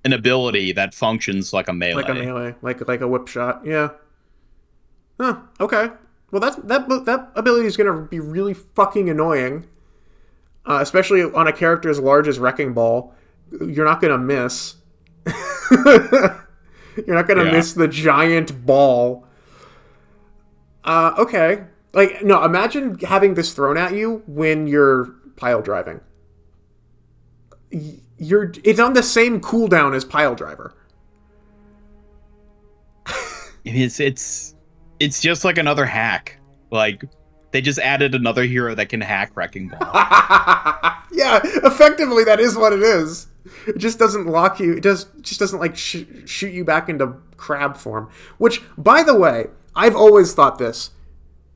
an ability that functions like a melee. Like a melee, like a whip shot. Yeah. Huh. Okay. Well, that ability is gonna be really fucking annoying, especially on a character as large as Wrecking Ball. You're not gonna miss. You're not gonna miss the giant ball. Okay. Like, no, imagine having this thrown at you when you're pile driving. It's on the same cooldown as pile driver. It's just like another hack. Like, they just added another hero that can hack Wrecking Ball. Yeah, effectively that is what it is. It just doesn't lock you. It just doesn't like shoot you back into crab form. Which, by the way, I've always thought this: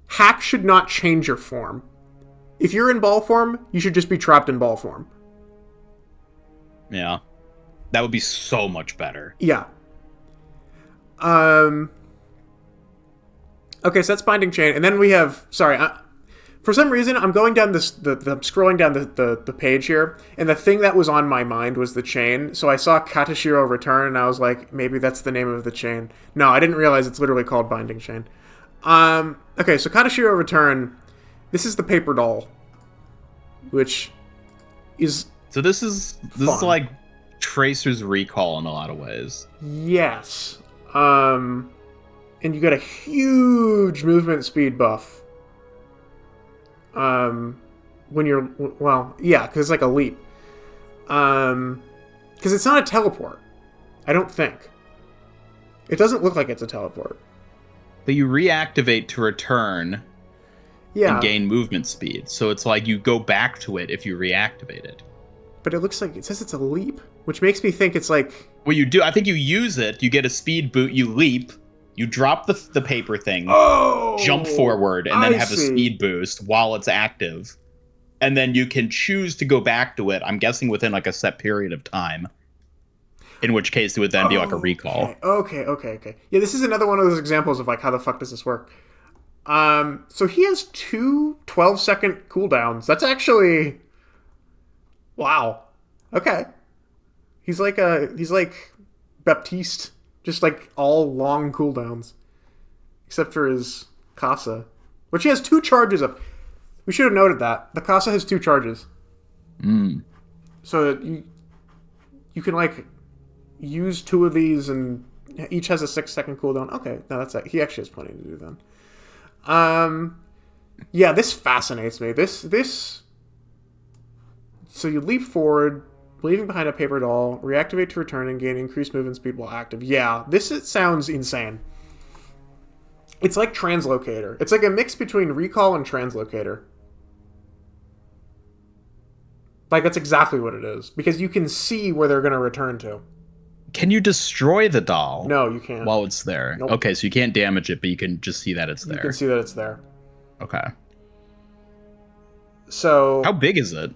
hack should not change your form. If you're in ball form, you should just be trapped in ball form. Yeah. That would be so much better. Yeah. Okay, so that's binding chain, and then we have. Sorry, for some reason I'm going down this. I'm scrolling down the page here, and the thing that was on my mind was the chain. So I saw Katashiro Return, and I was like, maybe that's the name of the chain. No, I didn't realize it's literally called binding chain. Okay, so Katashiro Return. This is the paper doll, which is So this is like Tracer's Recall in a lot of ways. yes. And you get a huge movement speed buff. When you're because it's like a leap. Because it's not a teleport. I don't think. It doesn't look like it's a teleport. But you reactivate to return and gain movement speed. So it's like you go back to it if you reactivate it. But it looks like it says it's a leap, which makes me think it's like. Well, you do. I think you use it. You get a speed boot. You leap. You drop the paper thing, jump forward, and then have a speed boost while it's active. And then you can choose to go back to it, I'm guessing within like a set period of time. In which case it would then be like a recall. Okay. Yeah, this is another one of those examples of like, how the fuck does this work? So he has two 12-second cooldowns. That's actually... Wow. Okay. He's like Baptiste. Just like all long cooldowns. Except for his Casa. Which he has 2 charges of. We should have noted that. The Casa has 2 charges. So you can like use 2 of these and each has a 6-second cooldown. Okay, no, that's it. He actually has plenty to do then. Yeah, this fascinates me. This so you leap forward, leaving behind a paper doll, reactivate to return and gain increased movement speed while active. Yeah, it sounds insane. It's like Translocator. It's like a mix between Recall and Translocator. Like, that's exactly what it is. Because you can see where they're going to return to. Can you destroy the doll? No, you can't. While it's there? Nope. Okay, so you can't damage it, but you can just see that it's there. You can see that it's there. Okay. So... How big is it?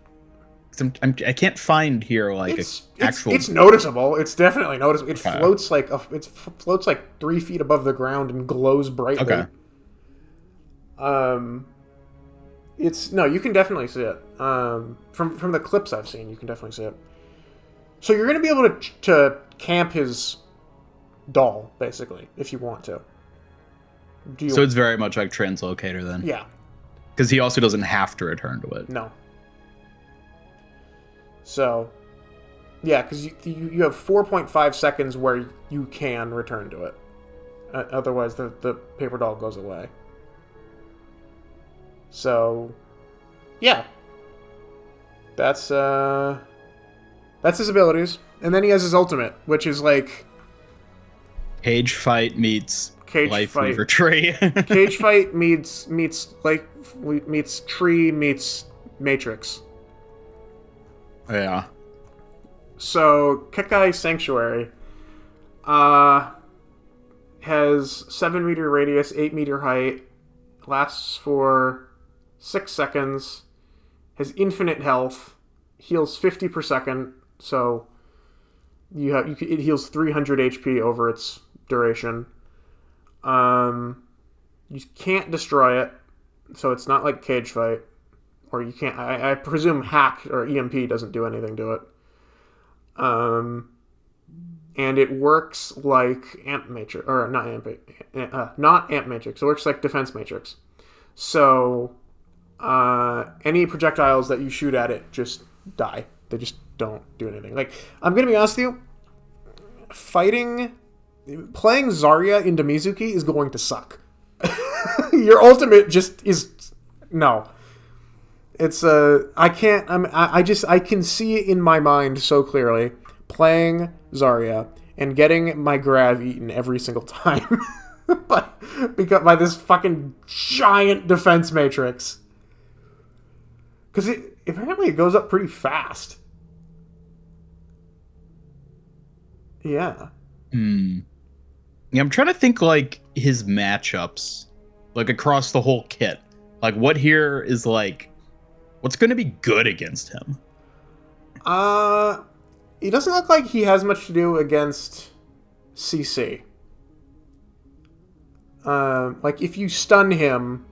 I can't find here like actual. It's noticeable. It's definitely noticeable. It floats like 3 feet above the ground and glows brightly. Okay. You can definitely see it. From the clips I've seen, you can definitely see it. So you're going to be able to camp his doll, basically, if you want to. So it's very much like Translocator then. Yeah. Because he also doesn't have to return to it. No. So, yeah, because you have 4.5 seconds where you can return to it. Otherwise, the paper doll goes away. So, yeah. That's his abilities. And then he has his ultimate, which is like... Cage fight meets Life fight. Lever Tree. Cage fight meets tree meets Matrix. Yeah. So, Kekai Sanctuary has 7-meter radius, 8-meter height, lasts for 6 seconds, has infinite health, heals 50 per second, so it heals 300 HP over its duration. You can't destroy it, so it's not like Cage Fight. Or you can't. I presume Hack or EMP doesn't do anything to it. And it works like Amp Matrix, or not Amp Matrix. It works like Defense Matrix. So any projectiles that you shoot at it just die. They just don't do anything. Like, I'm gonna be honest with you. Playing Zarya into Mizuki is going to suck. Your ultimate just is no. It's I can see it in my mind so clearly playing Zarya and getting my grav eaten every single time by this fucking giant defense matrix. Because apparently it goes up pretty fast. Yeah. Hmm. Yeah, I'm trying to think like his matchups, like across the whole kit. Like what here is like, what's going to be good against him? He doesn't look like he has much to do against CC. Like if you stun him,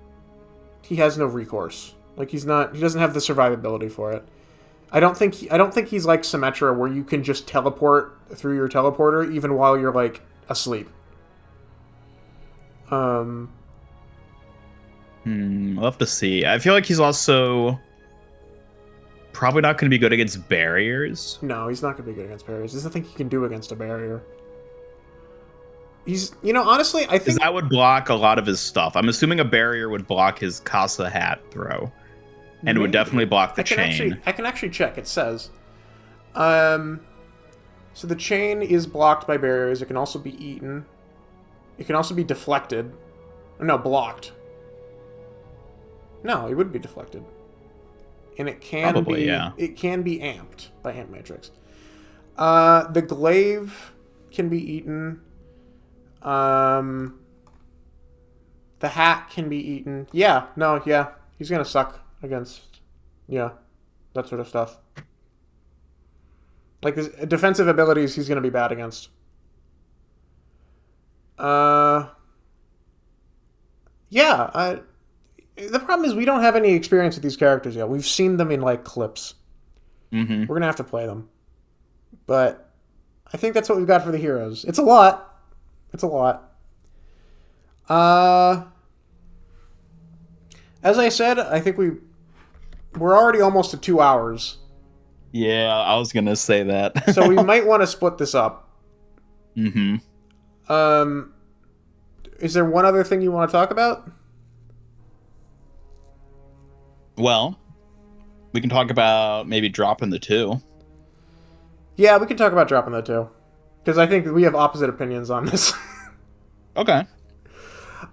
he has no recourse. Like he doesn't have the survivability for it. I don't think he's like Symmetra where you can just teleport through your teleporter even while you're like asleep. We'll have to see. I feel like he's also probably not going to be good against barriers. No, he's not going to be good against barriers. There's nothing he can do against a barrier. He's, honestly, I think that would block a lot of his stuff. I'm assuming a barrier would block his Casa hat throw, and it would definitely block the chain. I can actually check. It says, so the chain is blocked by barriers. It can also be eaten. It can also be deflected. No, blocked. No, it would be deflected. And it can Probably, be it can be amped by Amp Matrix. The glaive can be eaten. The hat can be eaten. Yeah, he's gonna suck against that sort of stuff. Like his defensive abilities, he's gonna be bad against. The problem is we don't have any experience with these characters yet. We've seen them in like clips. Mm-hmm. We're gonna have to play them, but I think that's what we've got for the heroes. It's a lot. As I said, I think we're already almost at 2 hours. Yeah, I was gonna say that. So we might want to split this up. Mm-hmm. Is there one other thing you want to talk about? Well, we can talk about maybe dropping the 2. Yeah, we can talk about dropping the 2. Because I think we have opposite opinions on this. Okay.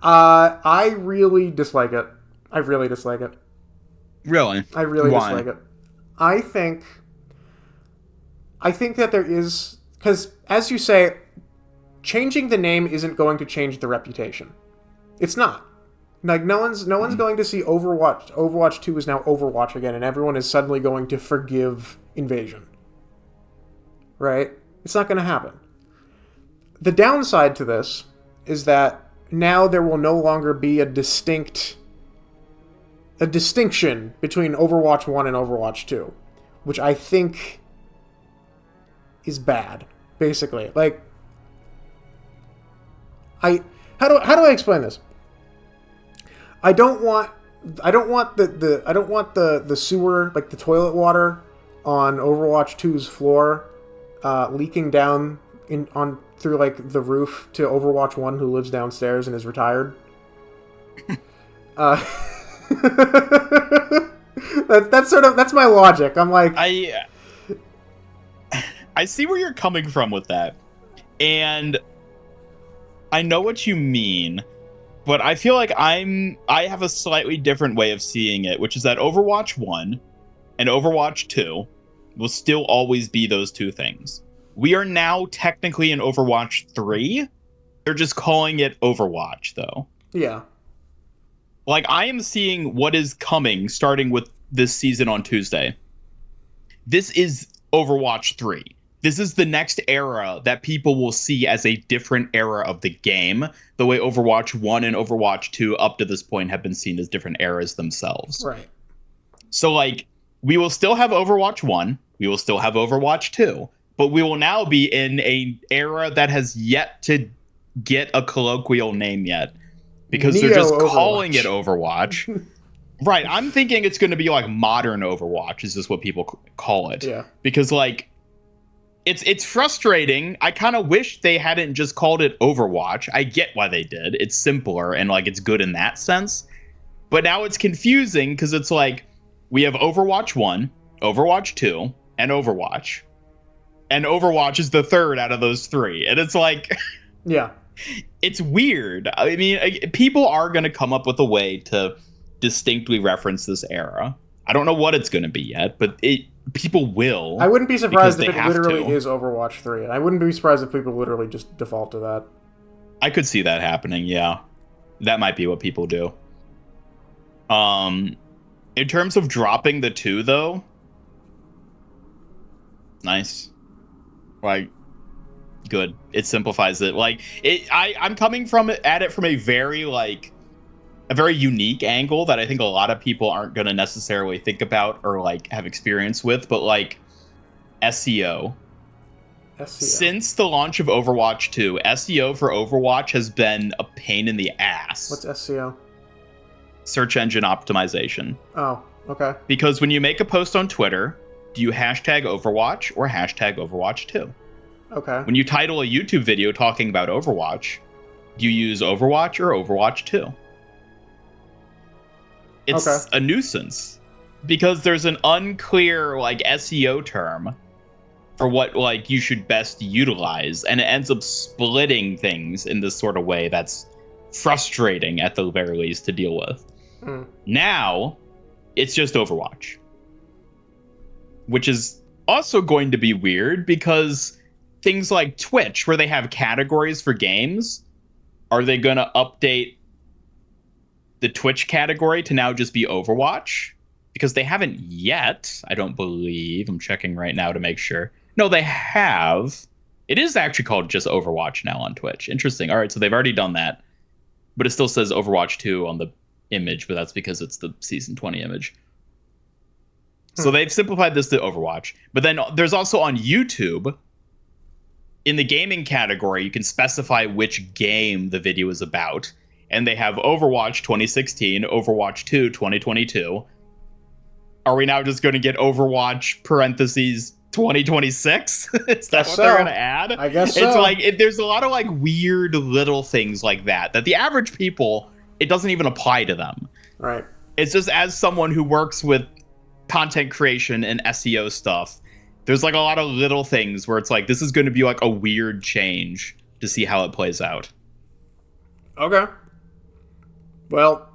I really dislike it. Really? I really dislike it. I think that there is... Because, as you say, changing the name isn't going to change the reputation. It's not. Like, no one's going to see Overwatch. Overwatch 2 is now Overwatch again, and everyone is suddenly going to forgive Invasion. Right? It's not going to happen. The downside to this is that now there will no longer be a distinction between Overwatch 1 and Overwatch 2, which I think is bad, basically. Like, how do I explain this? I don't want the sewer, like the toilet water on Overwatch 2's floor leaking down through like the roof to Overwatch 1, who lives downstairs and is retired. That's my logic. I'm like, I see where you're coming from with that, and I know what you mean, but I feel like I have a slightly different way of seeing it, which is that Overwatch 1 and Overwatch 2 will still always be those two things. We are now technically in Overwatch 3. They're just calling it Overwatch, though. Yeah. Like, I am seeing what is coming starting with this season on Tuesday. This is Overwatch 3. This is the next era that people will see as a different era of the game, the way Overwatch 1 and Overwatch 2 up to this point have been seen as different eras themselves. Right. So, like, we will still have Overwatch 1, we will still have Overwatch 2, but we will now be in an era that has yet to get a colloquial name yet, because they're just calling it Overwatch. Right, I'm thinking it's going to be like modern Overwatch is just what people call it. Yeah. Because, like, it's frustrating. I kind of wish they hadn't just called it Overwatch. I get why they did. It's simpler and, like, it's good in that sense. But now it's confusing because it's like we have Overwatch 1, Overwatch 2, and Overwatch. And Overwatch is the third out of those three. And it's like... Yeah. It's weird. I mean, people are going to come up with a way to distinctly reference this era. I don't know what it's going to be yet, but people will. I wouldn't be surprised if it have literally to. is Overwatch 3. I wouldn't be surprised if people literally just default to that. I could see that happening, yeah. That might be what people do. In terms of dropping the 2, though, nice. Like, good. It simplifies it. Like, I'm coming at it from a very, like, a very unique angle that I think a lot of people aren't going to necessarily think about or, like, have experience with, but, like, SEO. Since the launch of Overwatch 2, SEO for Overwatch has been a pain in the ass. What's SEO? Search engine optimization. Oh, okay. Because when you make a post on Twitter, do you hashtag Overwatch or hashtag Overwatch 2? Okay. When you title a YouTube video talking about Overwatch, do you use Overwatch or Overwatch 2? It's a nuisance because there's an unclear like SEO term for what like you should best utilize, and it ends up splitting things in this sort of way that's frustrating at the very least to deal with. Now it's just Overwatch, which is also going to be weird because things like Twitch, where they have categories for games, are they going to update the Twitch category to now just be Overwatch? Because they haven't yet, I don't believe. I'm checking right now to make sure. No, they have. It is actually called just Overwatch now on Twitch. Interesting. All right, so they've already done that. But it still says Overwatch 2 on the image, but that's because it's the Season 20 image. So they've simplified this to Overwatch. But then there's also on YouTube, in the gaming category, you can specify which game the video is about. And they have Overwatch 2016, Overwatch 2 2022. Are we now just going to get Overwatch parentheses 2026? Is that what they're going to add? I guess so. It's like there's a lot of like weird little things like that the average people, it doesn't even apply to them. Right. It's just as someone who works with content creation and SEO stuff, there's like a lot of little things where it's like this is going to be like a weird change to see how it plays out. Okay. Well,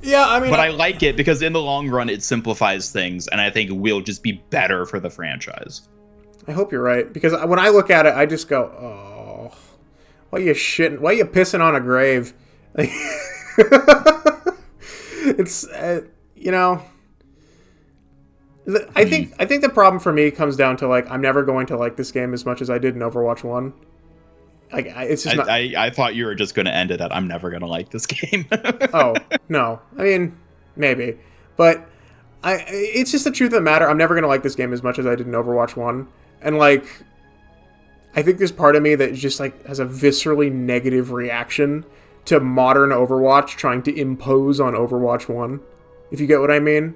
yeah, I mean... But I like it because in the long run, it simplifies things, and I think it will just be better for the franchise. I hope you're right, because when I look at it, I just go, oh, why you shitting? Why you pissing on a grave? It's, you know... I think the problem for me comes down to, like, I'm never going to like this game as much as I did in Overwatch 1. Like, it's just not... I thought you were just going to end it at I'm never going to like this game. Oh, no. I mean, maybe. But it's just the truth of the matter. I'm never going to like this game as much as I did in Overwatch 1. And, like, I think there's part of me that just, like, has a viscerally negative reaction to modern Overwatch trying to impose on Overwatch 1. If you get what I mean.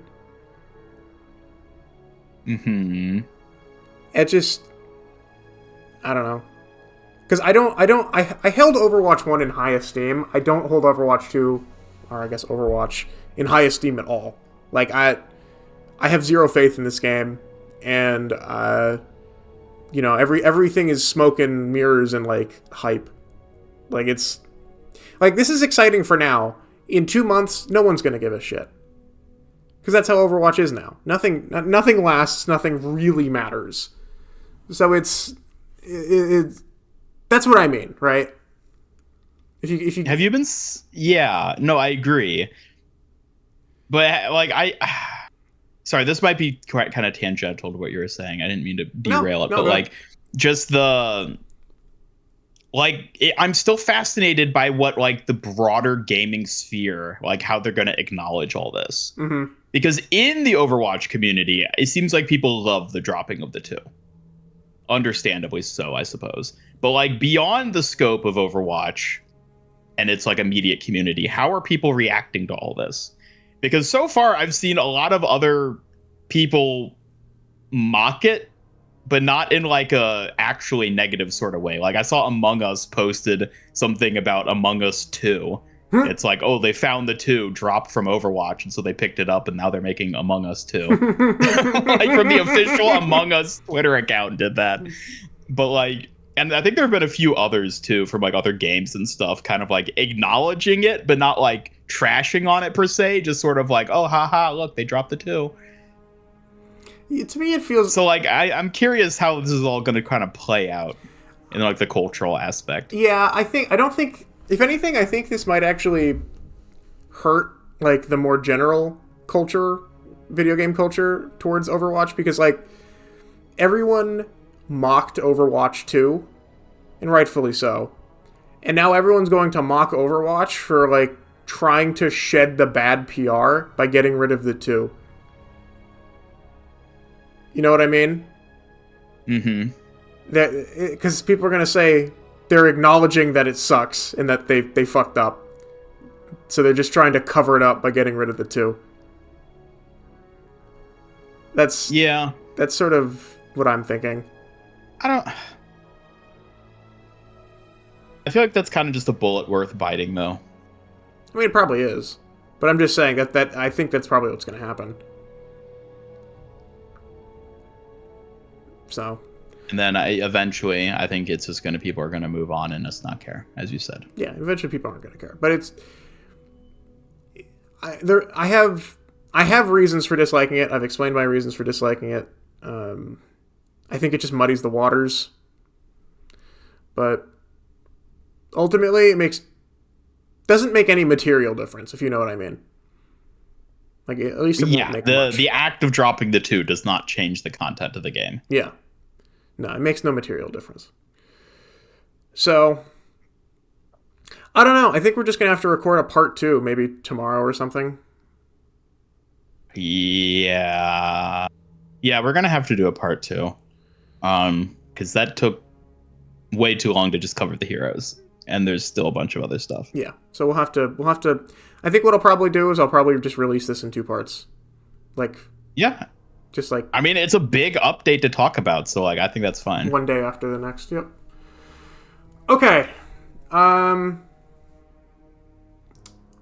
Mm-hmm. It just... I don't know. Because I held Overwatch 1 in high esteem. I don't hold Overwatch 2, or I guess Overwatch, in high esteem at all. Like, I have zero faith in this game, and, you know, everything is smoke and mirrors and, like, hype. Like, it's... Like, this is exciting for now. In 2 months, no one's gonna give a shit. Because that's how Overwatch is now. Nothing lasts, nothing really matters. So it's that's what I mean, right? If you have you been? Yeah, no, I agree. But like sorry, this might be quite kind of tangential to what you were saying. I didn't mean to derail it, but like just the I'm still fascinated by what like the broader gaming sphere, like how they're going to acknowledge all this. Mm-hmm. Because in the Overwatch community, it seems like people love the dropping of the 2. Understandably so, I suppose. But like beyond the scope of Overwatch and its like immediate community, how are people reacting to all this? Because so far I've seen a lot of other people mock it, but not in like a actually negative sort of way. Like I saw Among Us posted something about Among Us 2. It's like, oh, they found the 2 dropped from Overwatch, and so they picked it up, and now they're making Among Us 2. Like from the official Among Us Twitter account did that. But like, and I think there have been a few others too from like other games and stuff, kind of like acknowledging it, but not like trashing on it per se, just sort of like, oh, haha, look, they dropped the 2. To me, it feels So like I'm curious how this is all going to kind of play out in like the cultural aspect. Yeah, I don't think, if anything, I think this might actually hurt like the more general culture, video game culture towards Overwatch, because like everyone mocked Overwatch 2, and rightfully so. And now everyone's going to mock Overwatch for like trying to shed the bad PR by getting rid of the 2. You know what I mean? Mm-hmm. That because people are gonna say they're acknowledging that it sucks and that they fucked up, so they're just trying to cover it up by getting rid of the 2. That's sort of what I'm thinking. I feel like that's kind of just a bullet worth biting, though. I mean, it probably is, but I'm just saying that I think that's probably what's gonna happen. So. And then eventually, I think it's just people are gonna move on and just not care, as you said. Yeah, eventually people aren't gonna care, but it's. I have reasons for disliking it. I've explained my reasons for disliking it. I think it just muddies the waters, but ultimately it doesn't make any material difference, if you know what I mean. Like, at least it won't make much. The act of dropping the 2 does not change the content of the game. Yeah. No, it makes no material difference. So, I don't know. I think we're just going to have to record a part 2, maybe tomorrow or something. Yeah. Yeah, we're going to have to do a part 2. Because that took way too long to just cover the heroes. And there's still a bunch of other stuff. Yeah. So we'll have to, I think what I'll probably do is I'll probably just release this in 2 parts. Like. Yeah. Just like, I mean, it's a big update to talk about, so like I think that's fine. One day after the next. Yep. Okay.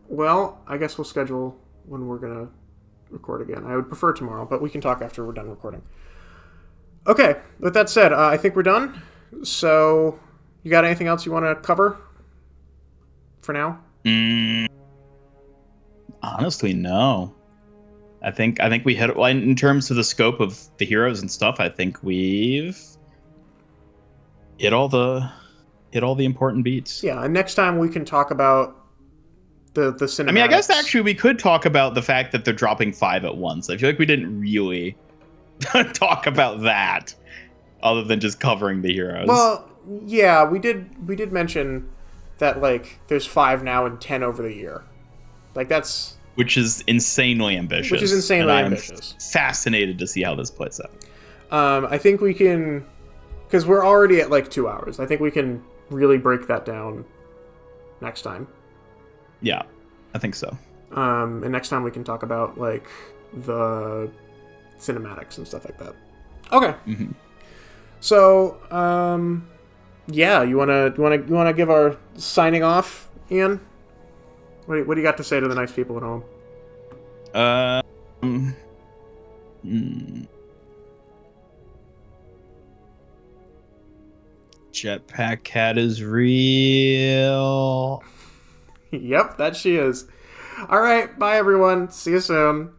Well, I guess we'll schedule when we're gonna record again. I would prefer tomorrow, but we can talk after we're done recording. Okay. With that said, I think we're done. So, you got anything else you want to cover for now? Honestly, no. I think we hit, in terms of the scope of the heroes and stuff. I think we've hit all the important beats. Yeah, and next time we can talk about the cinematics. I mean, I guess actually we could talk about the fact that they're dropping 5 at once. I feel like we didn't really talk about that, other than just covering the heroes. Well, yeah, we did mention that like there's 5 now and 10 over the year. Like that's. Which is insanely ambitious. I'm fascinated to see how this plays out. I think we can, because we're already at like 2 hours. I think we can really break that down next time. Yeah, I think so. And next time we can talk about like the cinematics and stuff like that. Okay. Mm-hmm. So, yeah, you wanna give our signing off, Ian? What do you got to say to the nice people at home? Jetpack Cat is real. Yep, that she is. All right, bye everyone. See you soon.